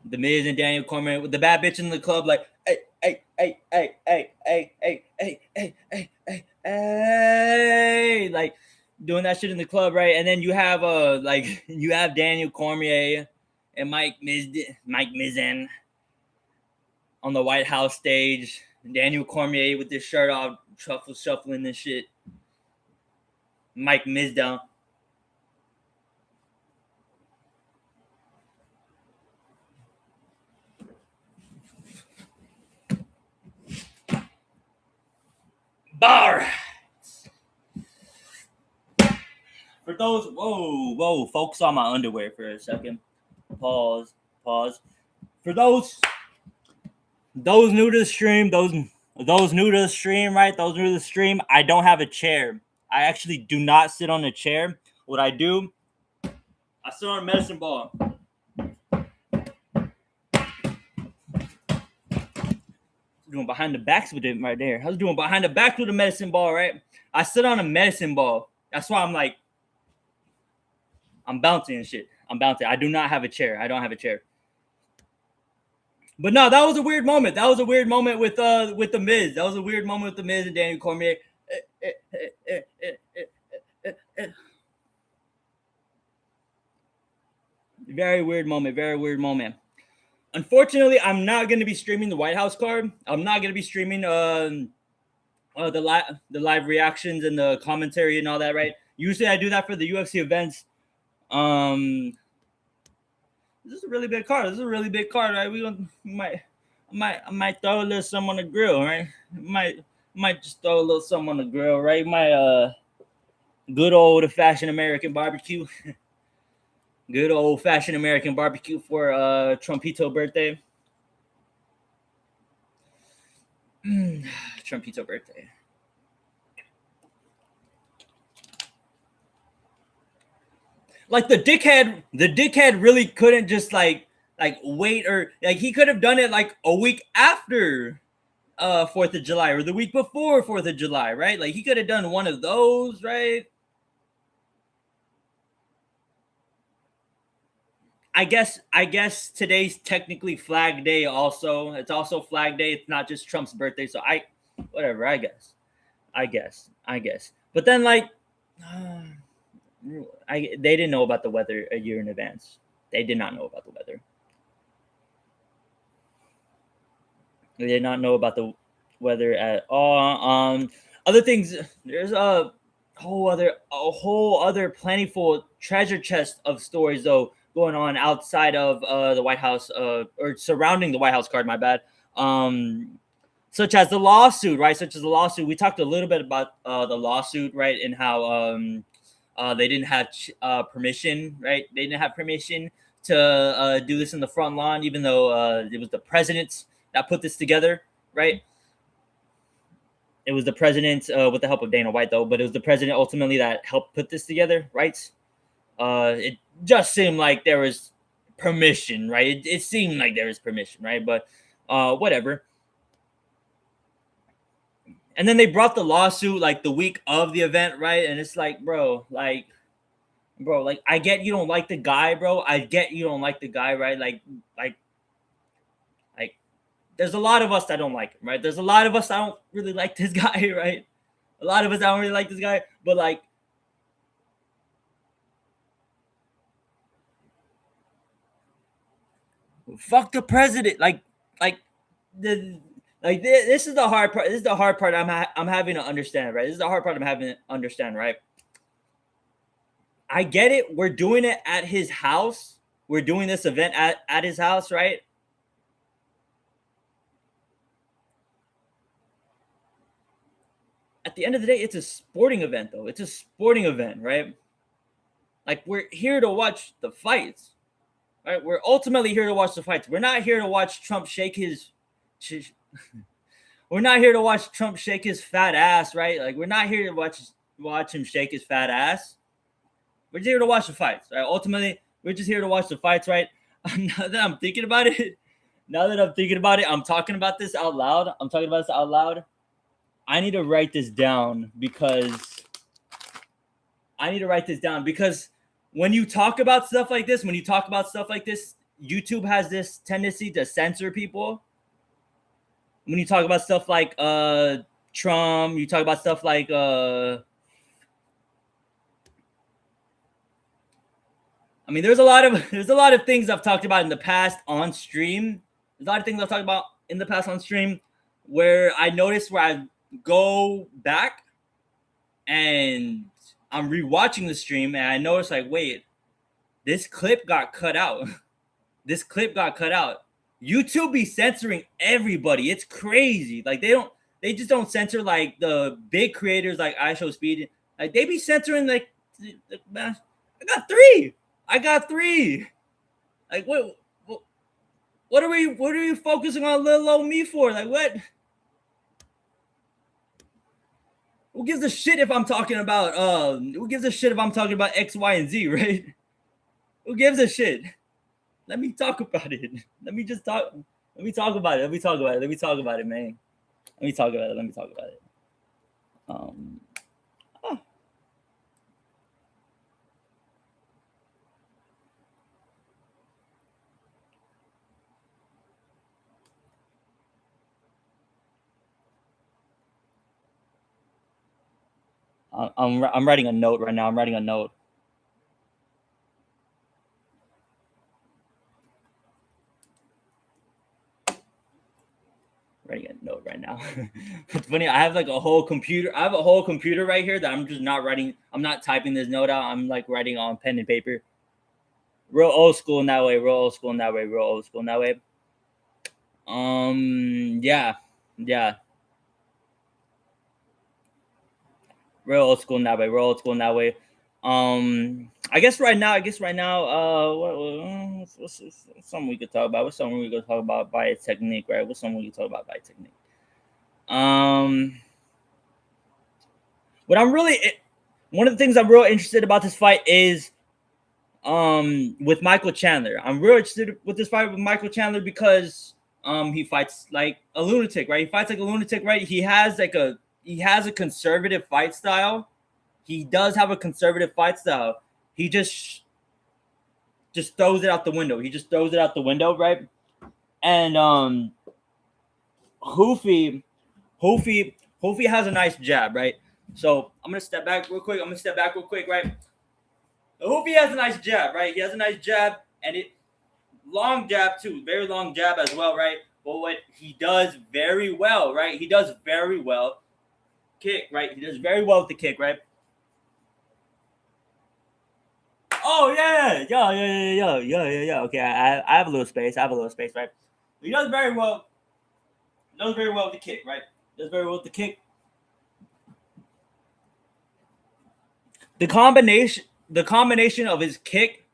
The Miz and Daniel Cormier with the bad bitch in the club, like hey, hey, hey, hey, hey, hey, hey, hey, hey, hey, hey, hey, like doing that shit in the club, right? And then you have like you have Daniel Cormier and Mike Mizzen on the White House stage. Daniel Cormier with his shirt off, shuffling this shit. Mike Mizdown. Bar. For those, whoa, focus on my underwear for a second. Pause. For those new to the stream, those new to the stream, right? Those new to the stream, I don't have a chair. I actually do not sit on a chair. What I do, I sit on a medicine ball. Doing behind the backs with it right there. I was doing behind the back with a medicine ball, right? I sit on a medicine ball. That's why I'm like, I'm bouncing and shit. I'm bouncing. I do not have a chair. I don't have a chair. But no, that was a weird moment. That was a weird moment with the Miz. That was a weird moment with the Miz and Daniel Cormier. Very weird moment. Very weird moment. Unfortunately, I'm not going to be streaming the White House card. I'm not going to be streaming the live reactions and the commentary and all that. Right? Usually, I do that for the UFC events. This is a really big card. Right? I might throw a little something on the grill, right? Might just throw a little something on the grill, right? My good old fashioned American barbecue. Good old fashioned American barbecue for Trumpito birthday. Trumpito birthday. Like the dickhead really couldn't just like wait, or like he could have done it like a week after 4th of July or the week before 4th of July, right? Like he could have done one of those, right? I guess today's technically Flag Day also. It's also Flag Day. It's not just Trump's birthday. So whatever, I guess. But then like they didn't know about the weather a year in advance. They did not know about the weather. They did not know about the weather at all. Other things, there's a whole other plentiful treasure chest of stories though going on outside of the White House, or surrounding the White House card. My bad. Such as the lawsuit, right? We talked a little bit about the lawsuit, right, and how they didn't have permission, right? They didn't have permission to do this in the front lawn, even though it was the president that put this together, right? It was the president with the help of Dana White, though, but it was the president ultimately that helped put this together, right? It just seemed like there was permission, right? It seemed like there was permission, right? But whatever. And then they brought the lawsuit like the week of the event, right? And it's like, bro, like, I get you don't like the guy, bro. I get you don't like the guy, right? Like, there's a lot of us that don't like him, right? There's a lot of us that don't really like this guy, right? A lot of us that don't really like this guy, but like, fuck the president. This is the hard part. This is the hard part I'm having to understand, right? This is the hard part I'm having to understand, right? I get it. We're doing it at his house. We're doing this event at his house, right? At the end of the day, it's a sporting event, though. It's a sporting event, right? Like, we're here to watch the fights, right? We're ultimately here to watch the fights. We're not here to watch Trump shake his. We're not here to watch Trump shake his fat ass, right? Like, we're not here to watch him shake his fat ass. We're just here to watch the fights, right? Ultimately, we're just here to watch the fights, right? Now that I'm thinking about it, I'm talking about this out loud. I need to write this down because when you talk about stuff like this, YouTube has this tendency to censor people. When you talk about stuff like Trump, you talk about stuff like I mean, there's a lot of things I've talked about in the past on stream. There's a lot of things I've talked about in the past on stream where I notice where I go back and I'm rewatching the stream and I notice like, wait, this clip got cut out. This clip got cut out. YouTube be censoring everybody. It's crazy. Like they just don't censor like the big creators like iShowSpeed. Like they be censoring like man, I got three. Like what are we focusing on little old me for? Like what? Who gives a shit if I'm talking about who gives a shit if I'm talking about X, Y, and Z, right? Who gives a shit? Let me talk about it. Let me talk about it. Let me talk about it, man. Let me talk about it. Um oh. I'm writing a note right now. I'm writing a note. Writing a note right now. It's funny. I have like a whole computer. I have a whole computer right here that I'm just not writing. I'm not typing this note out. I'm like writing on pen and paper. Real old school in that way. Real old school in that way. Real old school in that way. Yeah, yeah. Real old school in that way. Real old school in that way. I guess right now. What's something we could talk about? What's something we could talk about by technique, right? What's something we could talk about by technique? What I'm really one of the things I'm real interested about this fight is with Michael Chandler. I'm real interested with this fight with Michael Chandler because he fights like a lunatic, right? He fights like a lunatic, right? He has a conservative fight style. He does have a conservative fight style. He just throws it out the window. He just throws it out the window, right? And Hoofy has a nice jab, right? So I'm gonna step back real quick. Right? Hoofy has a nice jab, right? He has a nice jab, and it long jab too, very long jab as well, right? But what he does very well, right? He does very well kick, right? He does very well with the kick, right? Oh yeah. Okay, I have a little space. Right? He does very well. Does very well with the kick, right? Does very well with the kick. The combination of his kick,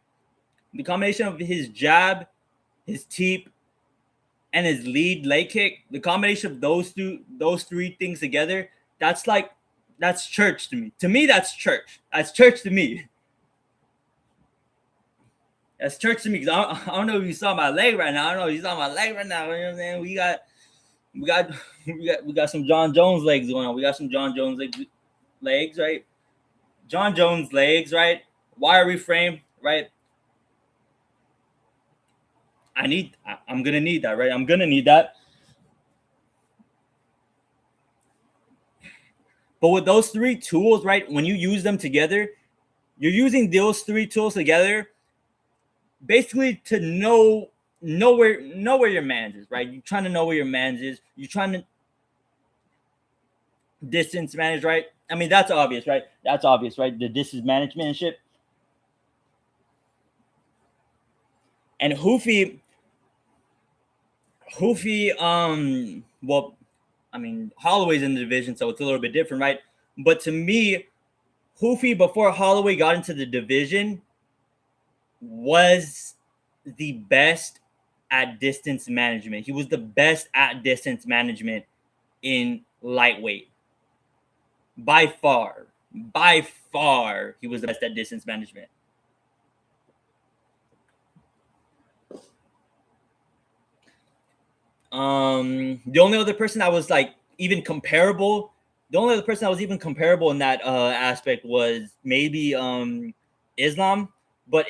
the combination of his jab, his teep, and his lead leg kick, the combination of those three things together, that's church to me. To me, that's church. That's church to me. That's church to me because I don't know if you saw my leg right now. I don't know if you saw my leg right now. You know what I'm saying? We got some John Jones legs going on. We got some John Jones legs, right? John Jones legs, right? Wiry frame, right? I'm gonna need that, right? I'm gonna need that. But with those three tools, right? When you use them together, you're using those three tools together basically to know where your man is, right? You're trying to know where your man is. You're trying to distance manage, right? I mean, that's obvious, right? That's obvious, right? The distance management and shit. And Hoofy, well, I mean, Holloway's in the division, so it's a little bit different, right? But to me, Hoofy before Holloway got into the division was the best at distance management. He was the best at distance management in lightweight. By far, he was the best at distance management. The only other person that was like even comparable The only other person that was even comparable in that aspect was maybe Islam, but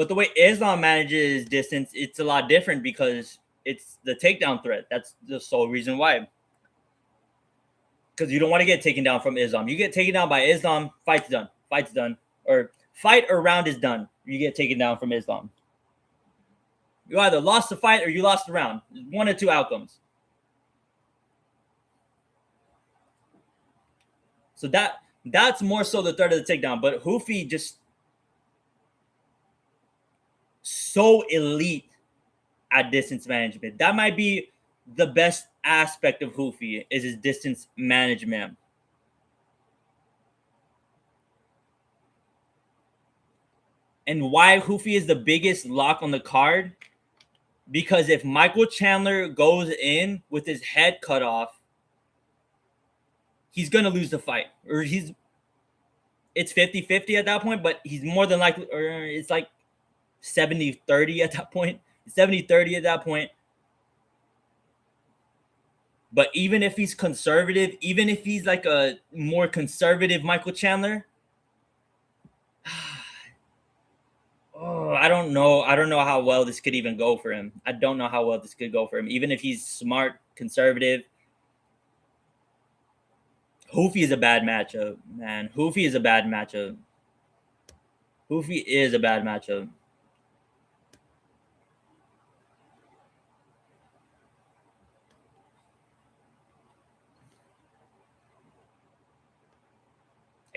the way Islam manages distance, it's a lot different because it's the takedown threat. That's the sole reason why. Because you don't want to get taken down from Islam. You get taken down by Islam, fight's done. Fight's done. Or fight or round is done. You get taken down from Islam. You either lost the fight or you lost the round. One or two outcomes. So that's more so the threat of the takedown. But Houfi just so elite at distance management. That might be the best aspect of Houfi is his distance management. And why Houfi is the biggest lock on the card? Because if Michael Chandler goes in with his head cut off, he's gonna lose the fight. Or it's 50-50 at that point, but he's more than likely, or it's like 70-30 at that point. 70-30 at that point. But even if he's conservative, even if he's like a more conservative Michael Chandler, oh, I don't know. I don't know how well this could even go for him. I don't know how well this could go for him. Even if he's smart, conservative. Houfi is a bad matchup, man. Houfi is a bad matchup. Houfi is a bad matchup.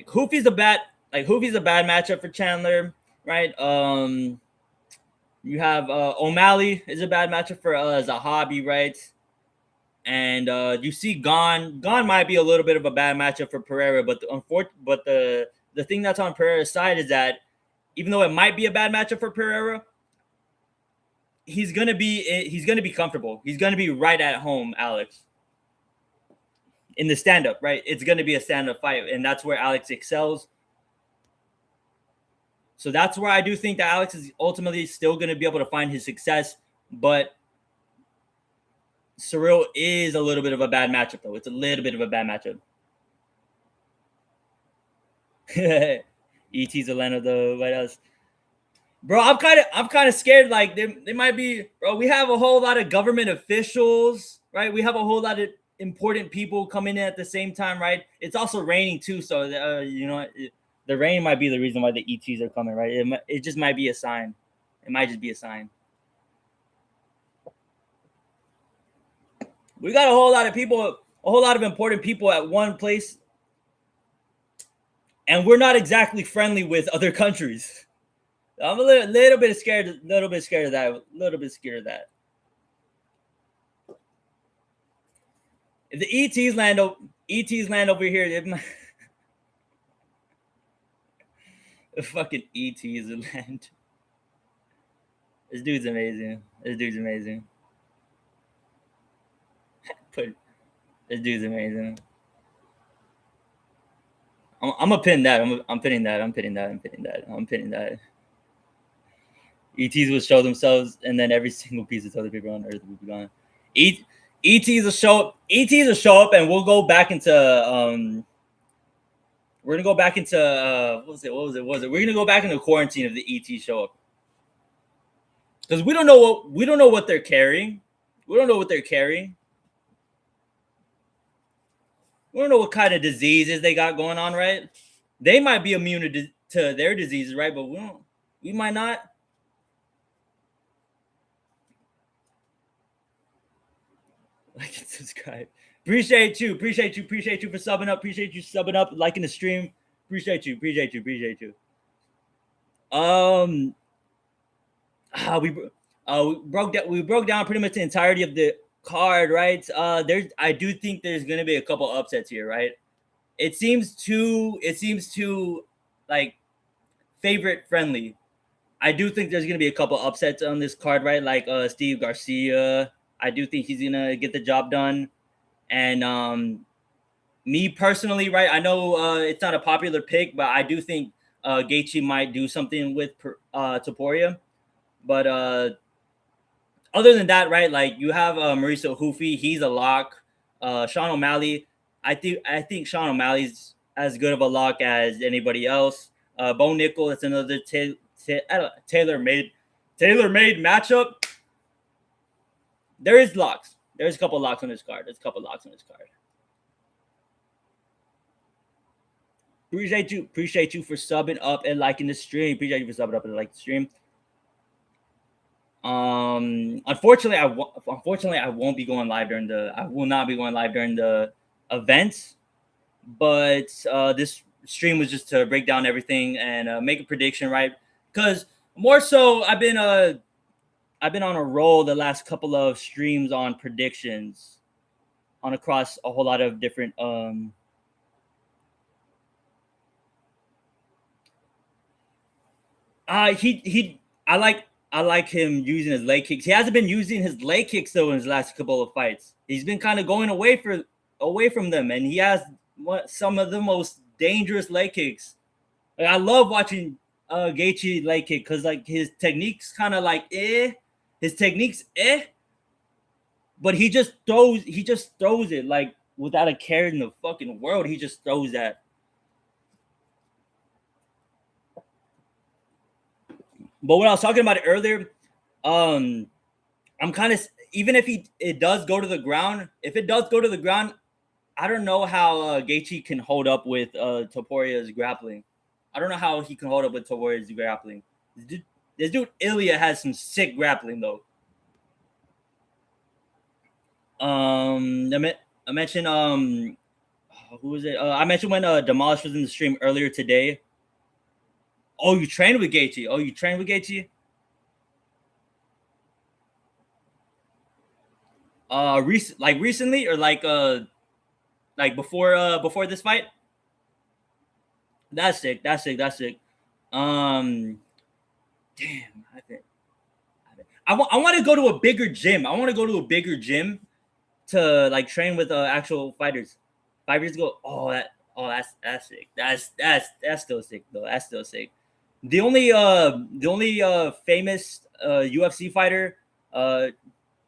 Houfi's a bad matchup for Chandler, right? You have O'Malley is a bad matchup for Zahabi, right? And you see Gon might be a little bit of a bad matchup for Pereira, but the thing that's on Pereira's side is that even though it might be a bad matchup for Pereira, he's gonna be comfortable. He's gonna be right at home, Alex. In the stand-up, right? It's gonna be a stand-up fight, and that's where Alex excels. So that's where I do think that Alex is ultimately still gonna be able to find his success, but Cyril is a little bit of a bad matchup, though. It's a little bit of a bad matchup. ET's the land of the White House. Bro, I'm kind of scared. Like they might be, bro. We have a whole lot of government officials, right? We have a whole lot of important people coming in at the same time, right? It's also raining too, so the rain might be the reason why the ETs are coming, right? It just might be a sign. It might just be a sign. We got a whole lot of people, a whole lot of important people at one place, and we're not exactly friendly with other countries. I'm a little bit scared of that. If the ETs land over here, the fucking ETs land. This dude's amazing. This dude's amazing. I'm gonna pin that. I'm pinning that. ETs will show themselves, and then every single piece of toilet paper on Earth will be gone. ETs will show up. ETs will show up, and we'll go back into. We're gonna go back into. What was it? We're gonna go back into quarantine if the ETs show up, because we don't know what they're carrying. We don't know what they're carrying. We don't know what kind of diseases they got going on, right? They might be immune to their diseases, right? But we might not. Like and subscribe. Appreciate you for subbing up. Appreciate you subbing up, liking the stream. Appreciate you. We broke down pretty much the entirety of the card, right? I do think there's gonna be a couple upsets here, right? It seems too like favorite friendly. I do think there's gonna be a couple upsets on this card, right? Like Steve Garcia. I do think he's gonna get the job done. And me personally, right? I know it's not a popular pick, but I do think Gaethje might do something with Topuria. But other than that, right? Like you have Mauricio Houfi, he's a lock. Sean O'Malley, I think Sean O'Malley's as good of a lock as anybody else. Bo Nickel, that's another tailor-made matchup. There is locks. There's a couple locks on this card. There's a couple locks on this card. Appreciate you for subbing up and liking the stream. Appreciate you for subbing up and liking the stream. Unfortunately, I won't be going live during the. I will not be going live during the events. But this stream was just to break down everything and make a prediction, right? Because more so, I've been on a roll the last couple of streams on predictions, on across a whole lot of different I like him using his leg kicks. He hasn't been using his leg kicks though in his last couple of fights. He's been kind of going away from them, and he has some of the most dangerous leg kicks. Like, I love watching Gaethje leg kick because like his technique's kind of like his technique's but he just throws it like without a care in the fucking world. He just throws that. But what I was talking about earlier, I'm kind of, even if it does go to the ground, I don't know how Gaethje can hold up with Toporia's grappling. I don't know how he can hold up with Toporia's grappling. This dude Ilya has some sick grappling though. I mentioned who was it? I mentioned when Demolish was in the stream earlier today. Oh, you trained with Gaethje? Recently or like before this fight? That's sick. Damn, I want to go to a bigger gym. To like train with actual fighters. 5 years ago, that's sick. That's still sick though. That's still sick. The only famous UFC fighter,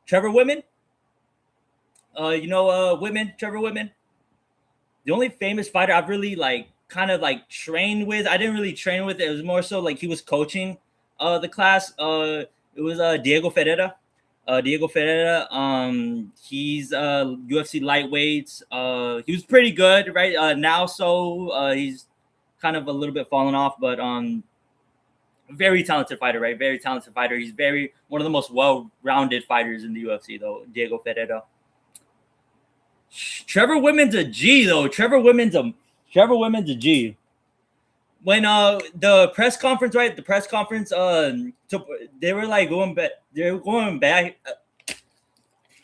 Trevor Whitman. Trevor Whitman. The only famous fighter I've really kind of trained with. I didn't really train with. It was more so like he was coaching the class. It was Diego Ferreira. He's UFC lightweight. He was pretty good right now, so he's kind of a little bit fallen off, but very talented fighter, right? Very talented fighter. He's one of the most well-rounded fighters in the UFC, though. Diego Ferreira. Trevor Whitman's a G, though. Trevor Whitman's a G. When the press conference, right? The press conference, they were like going back. They were going back.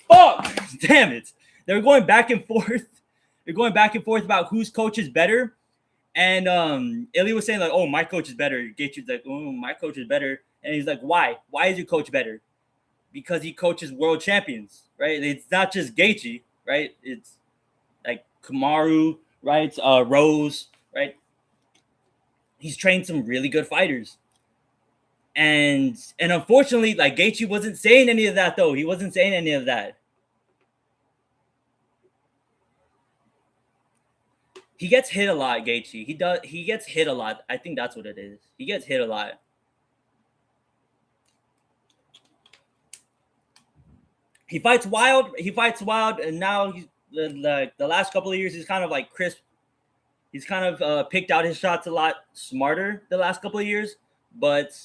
Fuck! Damn it! They were going back and forth. They're going back and forth about whose coach is better. And Ilya was saying like, "Oh, my coach is better." Gaethje's like, "Oh, my coach is better." And he's like, "Why? Why is your coach better?" Because he coaches world champions, right? It's not just Gaethje, right? It's like Kamaru, right? Rose, right? He's trained some really good fighters. And unfortunately, like Gaethje wasn't saying any of that though. He wasn't saying any of that. He gets hit a lot, Gaethje. He gets hit a lot. I think that's what it is. He gets hit a lot. He fights wild, and now he's the last couple of years he's kind of like crisp. He's kind of picked out his shots a lot smarter the last couple of years, but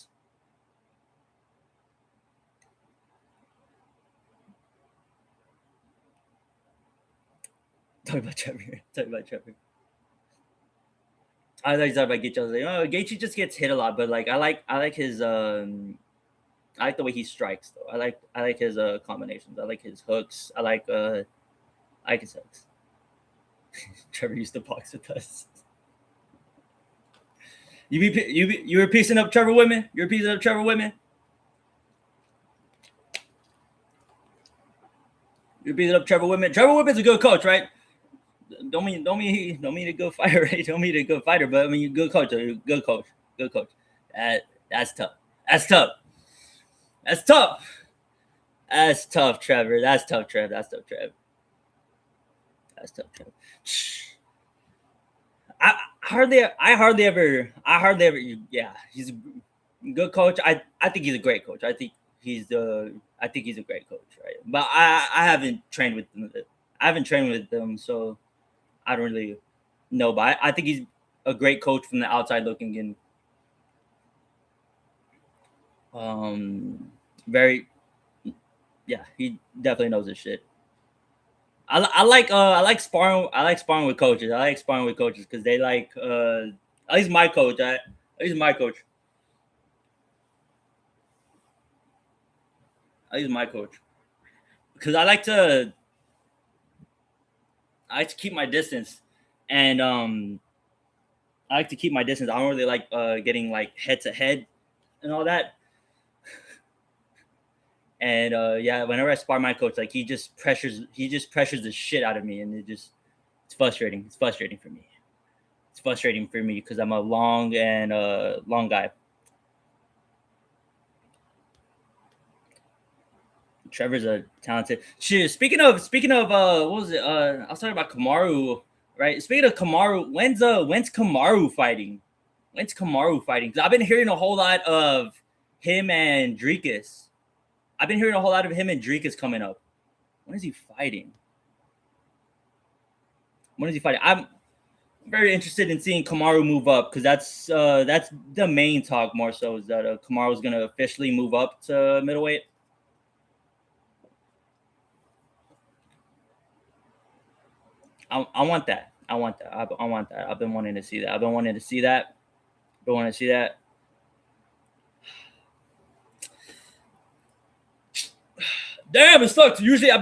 talk about Trevor. I thought you talking about Gaethje. I was like, oh, Gaethje just gets hit a lot, but like I like his I like the way he strikes though. I like his combinations. I like his hooks. I like his hooks. Trevor used to box with us. You were piecing up Trevor Whitman? You're piecing up Trevor Whitman? You're piecing up Trevor Whitman? Trevor Whitman's a good coach, right? Don't mean a good fighter, right? Don't mean a good fighter, but I mean you're a good coach. Good coach. That's tough. That's tough, Trevor. That's tough, Trev. That's tough. I hardly ever. Yeah, he's a good coach. I think he's a great coach. I think he's a great coach, right? But I haven't trained with them. I haven't trained with them, so I don't really know. But I think he's a great coach from the outside looking in. Very, yeah, he definitely knows his shit. I like sparring. I like sparring with coaches. I like sparring with coaches because they like at least my coach. At least my coach. At least my coach. Because I like to keep my distance, and I like to keep my distance. I don't really like getting like head to head and all that. And yeah, whenever I spar my coach, like he just pressures the shit out of me, and it's frustrating. It's frustrating for me. It's frustrating for me because I'm a long guy. Trevor's a talented. Shit. Speaking of what was it? I was talking about Kamaru, right? Speaking of Kamaru, when's Kamaru fighting? When's Kamaru fighting? Because I've been hearing a whole lot of him and Drekus. I've been hearing a whole lot of him and Drekus coming up. When is he fighting? When is he fighting? I'm very interested in seeing Kamaru move up because that's the main talk more so is that Kamaru is going to officially move up to middleweight. I want that. I want that. I want that. I've been wanting to see that. I've been wanting to see that. Been wanting to see that. Damn, it sucks. Usually I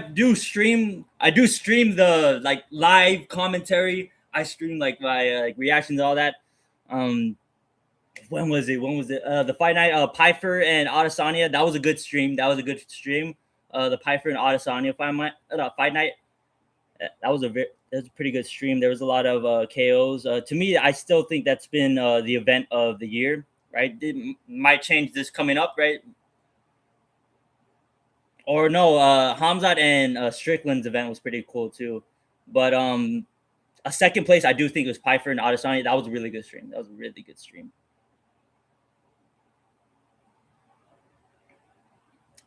do stream the like live commentary. I stream like my like reactions, all that. Um, when was it? When was it? The fight night, Piper and Adesanya. That was a good stream. That was a good stream. The Piper and Adesanya fight night. That was a pretty good stream. There was a lot of KOs. To me, I still think that's been the event of the year. Right? It might change this coming up, right? Or no, Hamzat and Strickland's event was pretty cool too. But a second place, I do think it was Piper and Adesanya. That was a really good stream. That was a really good stream.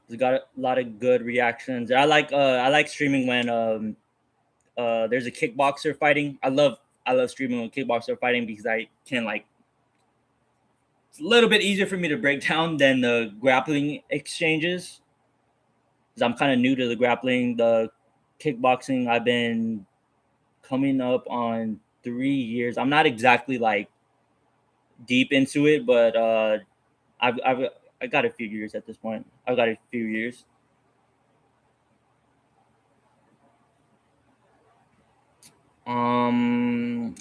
We got a lot of good reactions. I like streaming when there's a kickboxer fighting. I love streaming when kickboxer fighting because I can like it's a little bit easier for me to break down than the grappling exchanges. Because I'm kind of new to the grappling, the kickboxing. I've been coming up on 3 years. I'm not exactly like deep into it, but I've I got a few years at this point. I've got a few years. Um,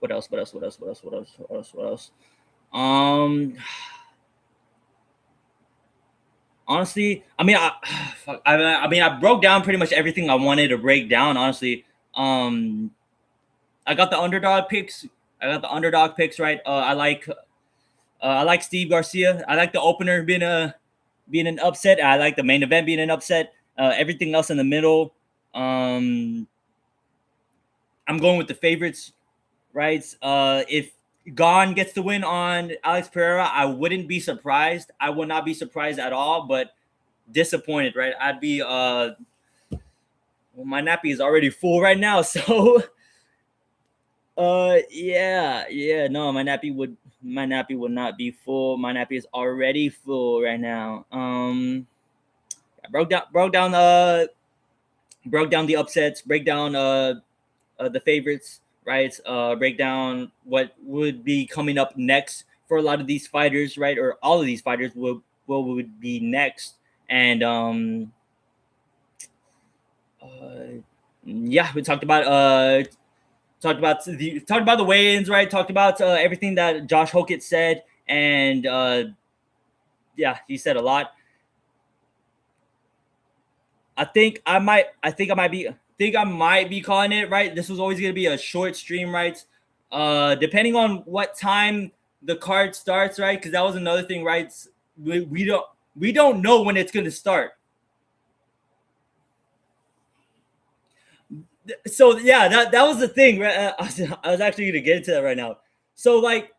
what else? What else? What else? What else? What else? What else? What else? Um, honestly, I mean, I mean, I broke down pretty much everything I wanted to break down. Honestly, um, I got the underdog picks. I got the underdog picks right. I like Steve Garcia. I like the opener being an upset. I like the main event being an upset. Everything else in the middle. Um, I'm going with the favorites, right? If Gon gets the win on Alex Pereira, I wouldn't be surprised. I would not be surprised at all, but disappointed, right? I'd be well, my nappy is already full right now, so yeah, no, my nappy would not be full. My nappy is already full right now. I broke down the upsets, break down the favorites, right? Break down what would be coming up next for a lot of these fighters, right? Or all of these fighters what would be next. And yeah, we talked about the weigh-ins, right? Talked about everything that Josh Hokett said, and yeah, he said a lot. I might be calling it right. This was always gonna be a short stream, right? Depending on what time the card starts, right? Because that was another thing, right? We don't know when it's gonna start. So yeah, that was the thing. Right? I was actually gonna get into that right now. So like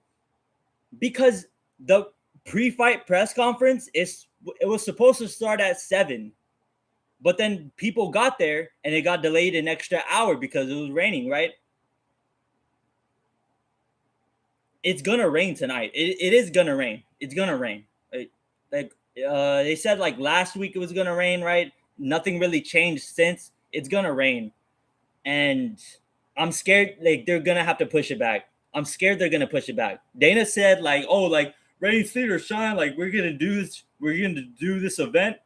because the pre-fight press conference is it was supposed to start at 7, but then people got there and it got delayed an extra hour because it was raining. Right? It's gonna rain tonight. It is gonna rain. It's gonna rain. Like they said like last week it was gonna rain. Right? Nothing really changed since. It's gonna rain, and I'm scared like they're gonna have to push it back. I'm scared they're gonna push it back. Dana said like, oh, like rain, sleet, or shine, like we're gonna do this. We're gonna do this event.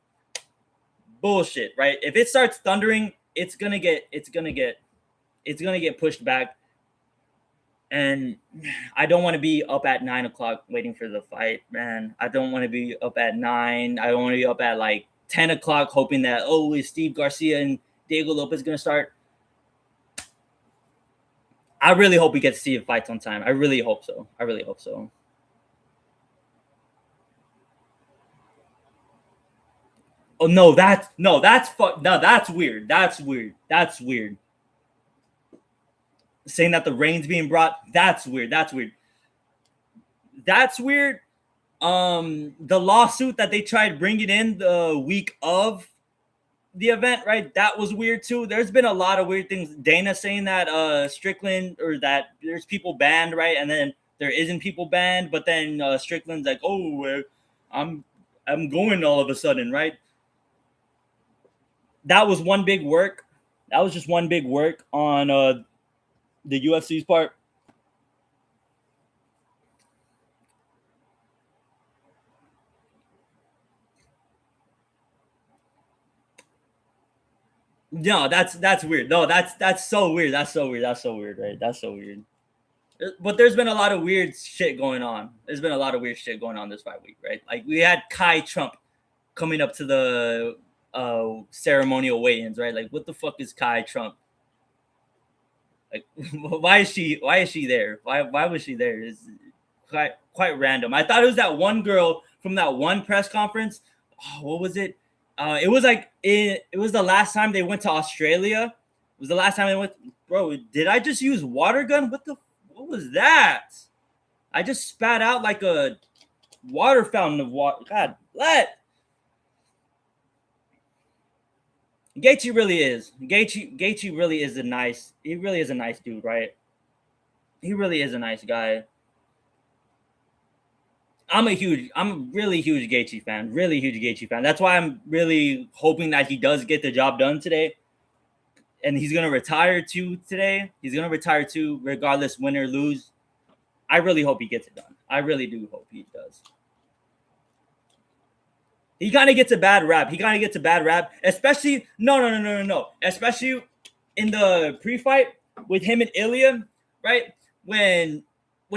Bullshit, right? If it starts thundering, it's gonna get pushed back. And I don't want to be up at 9 o'clock waiting for the fight, man. I don't want to be up at 9. I don't want to be up at like 10 o'clock hoping that is Steve Garcia and Diego Lopez gonna start. I really hope we get to see the fights on time. I really hope so. I really hope so. Oh no, that's weird. That's weird. That's weird. Saying that the rain's being brought, that's weird. That's weird. That's weird. The lawsuit that they tried bringing in the week of the event, right? That was weird too. There's been a lot of weird things. Dana saying that Strickland or that there's people banned, right? And then there isn't people banned, but then Strickland's like, "Oh, I'm I'm going all of a sudden," right? That was one big work. That was just one big work on the UFC's part. No, that's weird. No, that's so weird. That's so weird. That's so weird, right? That's so weird. But there's been a lot of weird shit going on. There's been a lot of weird shit going on this 5 week, right? Like we had Kai Trump coming up to the ceremonial weigh-ins, right? Like what the fuck is Kai Trump? Like why is she there? Why was she there? It's quite random. I thought it was that one girl from that one press conference. Oh, what was it? It was like it was the last time they went to Australia. It was the last time they went. Bro, did I just use water gun? What was that? I just spat out like a water fountain of water. God, let Gaethje really is. Gaethje really is a nice. He really is a nice dude, right? He really is a nice guy. I'm a really huge Gaethje fan. Really huge Gaethje fan. That's why I'm really hoping that he does get the job done today. And he's gonna retire too today. He's gonna retire too, regardless win or lose. I really hope he gets it done. I really do hope he does. He kind of gets a bad rap. Especially no. Especially in the pre-fight with him and Ilya, right? When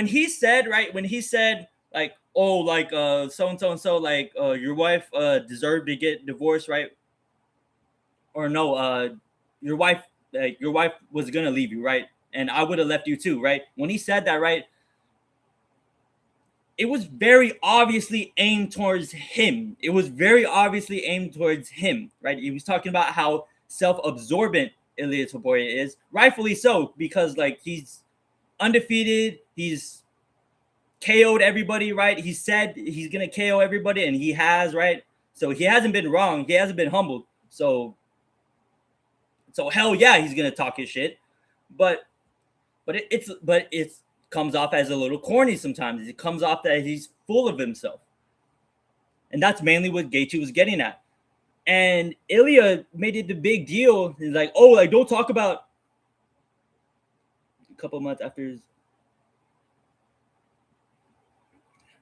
he said like, oh, like so and so like your wife deserved to get divorced, right? Or no, your wife was gonna leave you, right? And I would have left you too, right? When he said that, right, it was very obviously aimed towards him. It was very obviously aimed towards him, right? He was talking about how self-absorbent Ilya Topuria is, rightfully so, because like he's undefeated, he's KO'd everybody, right? He said he's gonna KO everybody, and he has, right? So he hasn't been wrong. He hasn't been humbled. So hell yeah, he's gonna talk his shit. But it's comes off as a little corny sometimes. It comes off that he's full of himself. And that's mainly what Gaethje was getting at. And Ilya made it the big deal. He's like, oh, like don't talk about a couple months after his.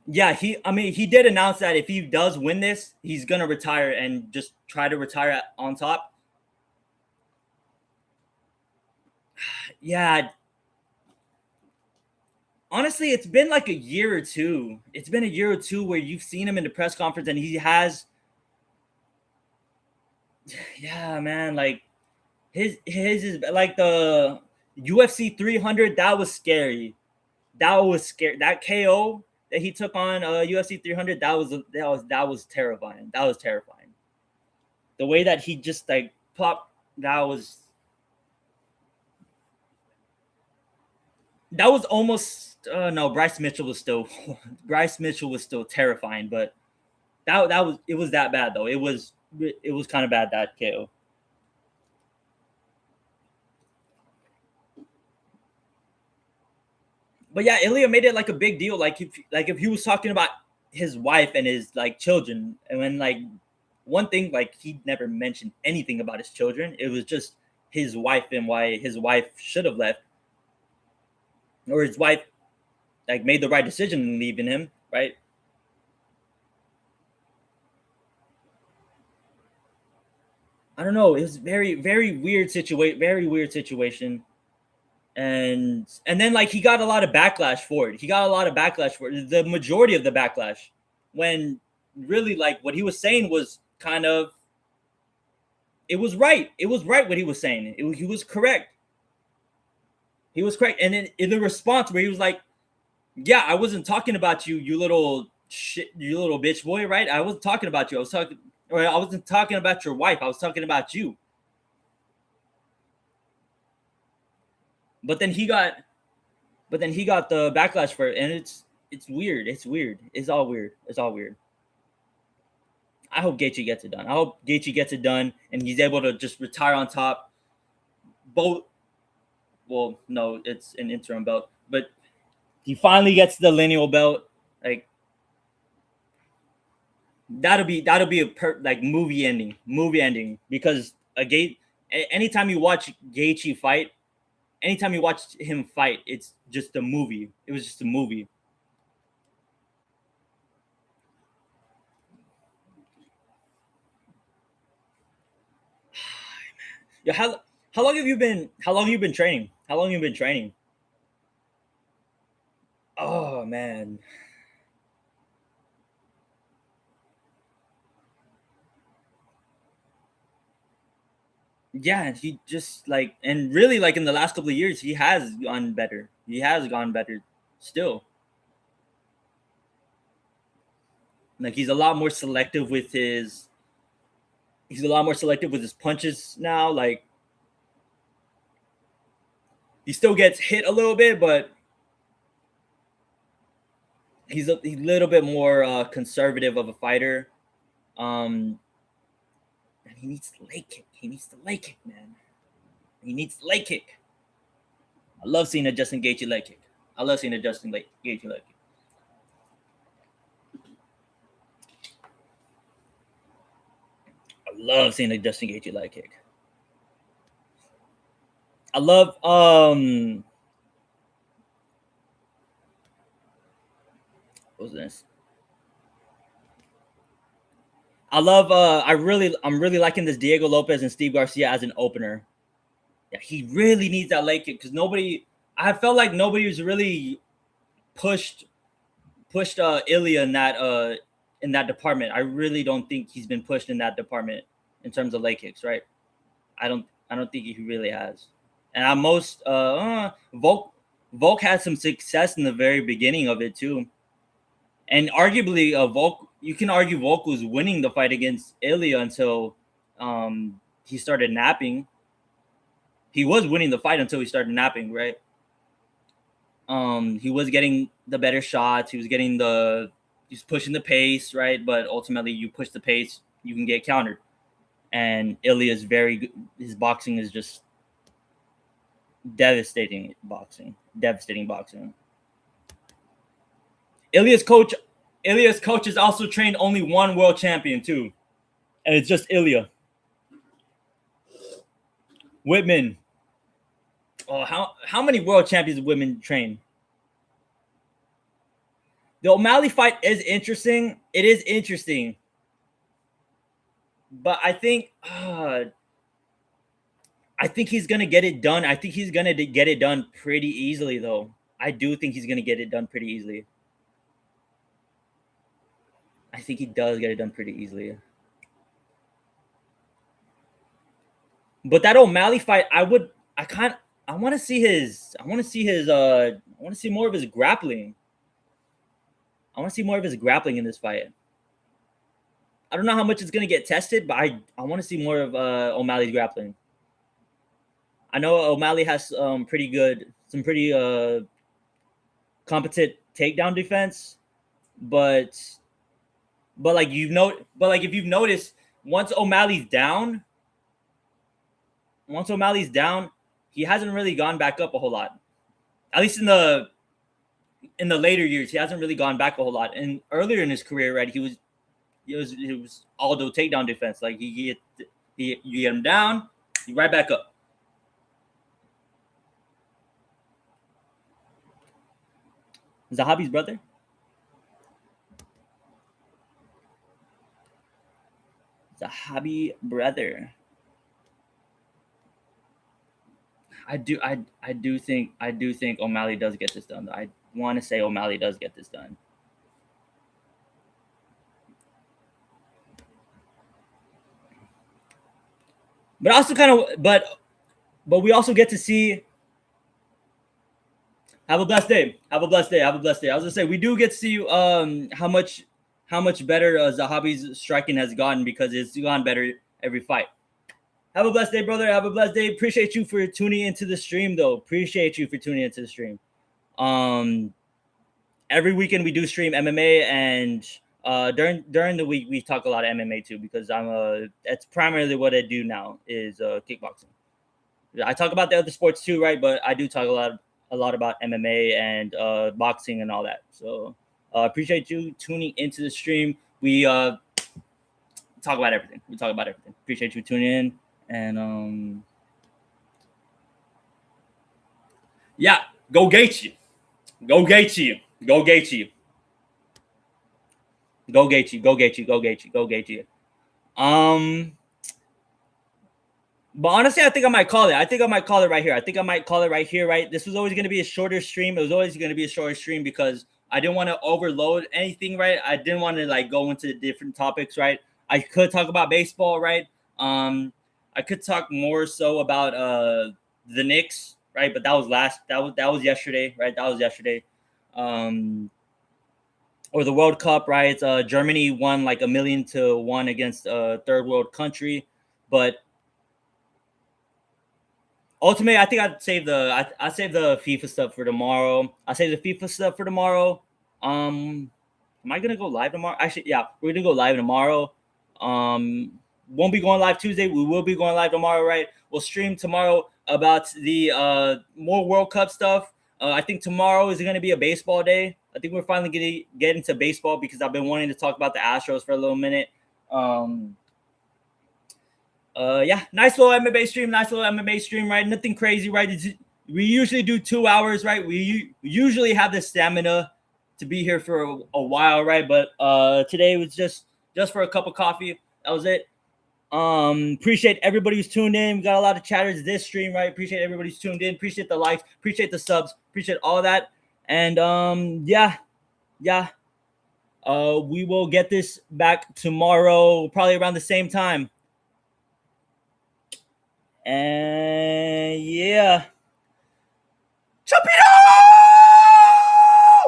Yeah, he did announce that if he does win this, he's gonna retire and just try to retire on top. Yeah, honestly, it's been like a year or two. It's been a year or two where you've seen him in the press conference and he has, yeah, man, like his is like the UFC 300. That was scary. That was scary. That KO that he took on UFC 300. That was terrifying. That was terrifying. The way that he just like popped. That was. That was almost no. Bryce Mitchell was still Bryce Mitchell was still terrifying, but that was it was that bad though. It was kind of bad that KO. But yeah, Ilya made it like a big deal. Like if he was talking about his wife and his like children, and when like one thing like he never mentioned anything about his children. It was just his wife and why his wife should have left, or his wife like made the right decision in leaving him, right? I don't know. It was very weird situation. Very weird situation. And then like he got a lot of backlash for it. He got a lot of backlash for it. The majority of the backlash, when really like what he was saying was kind of it was right. It was right what he was saying. He was correct. He was correct. And then in the response where he was like, "Yeah, I wasn't talking about you, you little shit, you little bitch boy, right? I wasn't talking about you. I wasn't talking about your wife. I was talking about you." But then he got, but then he got the backlash for it, and it's weird. It's weird. It's all weird. It's all weird. I hope Gaethje gets it done. I hope Gaethje gets it done, and he's able to just retire on top. Both, well, no, it's an interim belt, but he finally gets the lineal belt. Like that'll be like movie ending because a gate. Anytime you watch Gaethje fight, anytime you watch him fight, it's just a movie. It was just a movie. Yeah, how long have you been? How long have you been training? How long have you been training? Oh man, yeah. He just like and really like in the last couple of years, he has gone better. He has gone better. Still, like he's a lot more selective with his. He's a lot more selective with his punches now. Like he still gets hit a little bit, but he's a little bit more conservative of a fighter. Um, and he needs the leg kick. He needs the leg kick, man. He needs the leg kick. I love seeing a Justin Gaethje leg kick. I love seeing a Gaethje leg kick. I love seeing a Justin Gaethje leg kick. I love what was this? I'm really liking this Diego Lopez and Steve Garcia as an opener. Yeah, he really needs that leg kick because nobody I felt like nobody was really pushed pushed Ilya in that department. I really don't think he's been pushed in that department in terms of leg kicks, right? I don't think he really has. And I most Volk had some success in the very beginning of it too. And arguably Volk you can argue Volk was winning the fight against Ilya until he started napping. He was winning the fight until he started napping, right? He was getting the better shots. He's pushing the pace, right? But ultimately, you push the pace, you can get countered. And Ilya is very good. His boxing is just devastating boxing. Devastating boxing. Ilya's coach, Ilya's coach has also trained only one world champion too, and it's just Ilya. Whitman. Oh, how many world champions Whitman train? The O'Malley fight is interesting. It is interesting, but I think he's gonna get it done. I think he's gonna get it done pretty easily, though. I do think he's gonna get it done pretty easily. I think he does get it done pretty easily. But that O'Malley fight, I want to see his. I want to see his. I want to see more of his grappling. I want to see more of his grappling in this fight. I don't know how much it's gonna get tested, but I want to see more of O'Malley's grappling. I know O'Malley has some pretty competent takedown defense, but like if you've noticed, once O'Malley's down, he hasn't really gone back up a whole lot. At least in the later years, he hasn't really gone back a whole lot. And earlier in his career, right, he was Aldo takedown defense. Like you get him down, he right back up. Zahabi's brother. Zahabi brother. I do think O'Malley does get this done. I want to say O'Malley does get this done. But also kind of but we also get to see. Have a blessed day. Have a blessed day. Have a blessed day. I was gonna say we do get to see how much better Zahabi's striking has gotten, because it's gone better every fight. Have a blessed day, brother. Have a blessed day. Appreciate you for tuning into the stream, though. Appreciate you for tuning into the stream. Every weekend we do stream MMA, and during the week we talk a lot of MMA too, because that's primarily what I do now is kickboxing. I talk about the other sports too, right? But I do talk a lot about MMA and boxing and all that. So appreciate you tuning into the stream. We talk about everything. Appreciate you tuning in. And yeah, go Gaethje. Go Gaethje. Go Gaethje. Go Gaethje. Go Gaethje. Go Gaethje. Go Gaethje. But honestly, I think I might call it. I think I might call it right here. Right. This was always going to be a shorter stream. It was always going to be a shorter stream because I didn't want to overload anything, right? I didn't want to like go into different topics, right? I could talk about baseball, right? I could talk more so about the Knicks, right? But that was yesterday, right? That was yesterday. Or the World Cup, right? Germany won like 1,000,000-1 against a third world country, but ultimately, I think I'd save the FIFA stuff for tomorrow. Am I gonna go live tomorrow? Actually, yeah, we're gonna go live tomorrow. Won't be going live Tuesday. We will be going live tomorrow, right? We'll stream tomorrow about the more World Cup stuff. I think tomorrow is gonna be a baseball day. I think we're finally gonna get into baseball because I've been wanting to talk about the Astros for a little minute. Yeah, nice little MMA stream, right? Nothing crazy, right? We usually do 2 hours, right? We usually have the stamina to be here for a while, right? But today was just for a cup of coffee. That was it. Appreciate everybody who's tuned in. We got a lot of chatters this stream, right? Appreciate everybody who's tuned in. Appreciate the likes. Appreciate the subs. Appreciate all that. And yeah. We will get this back tomorrow, probably around the same time. And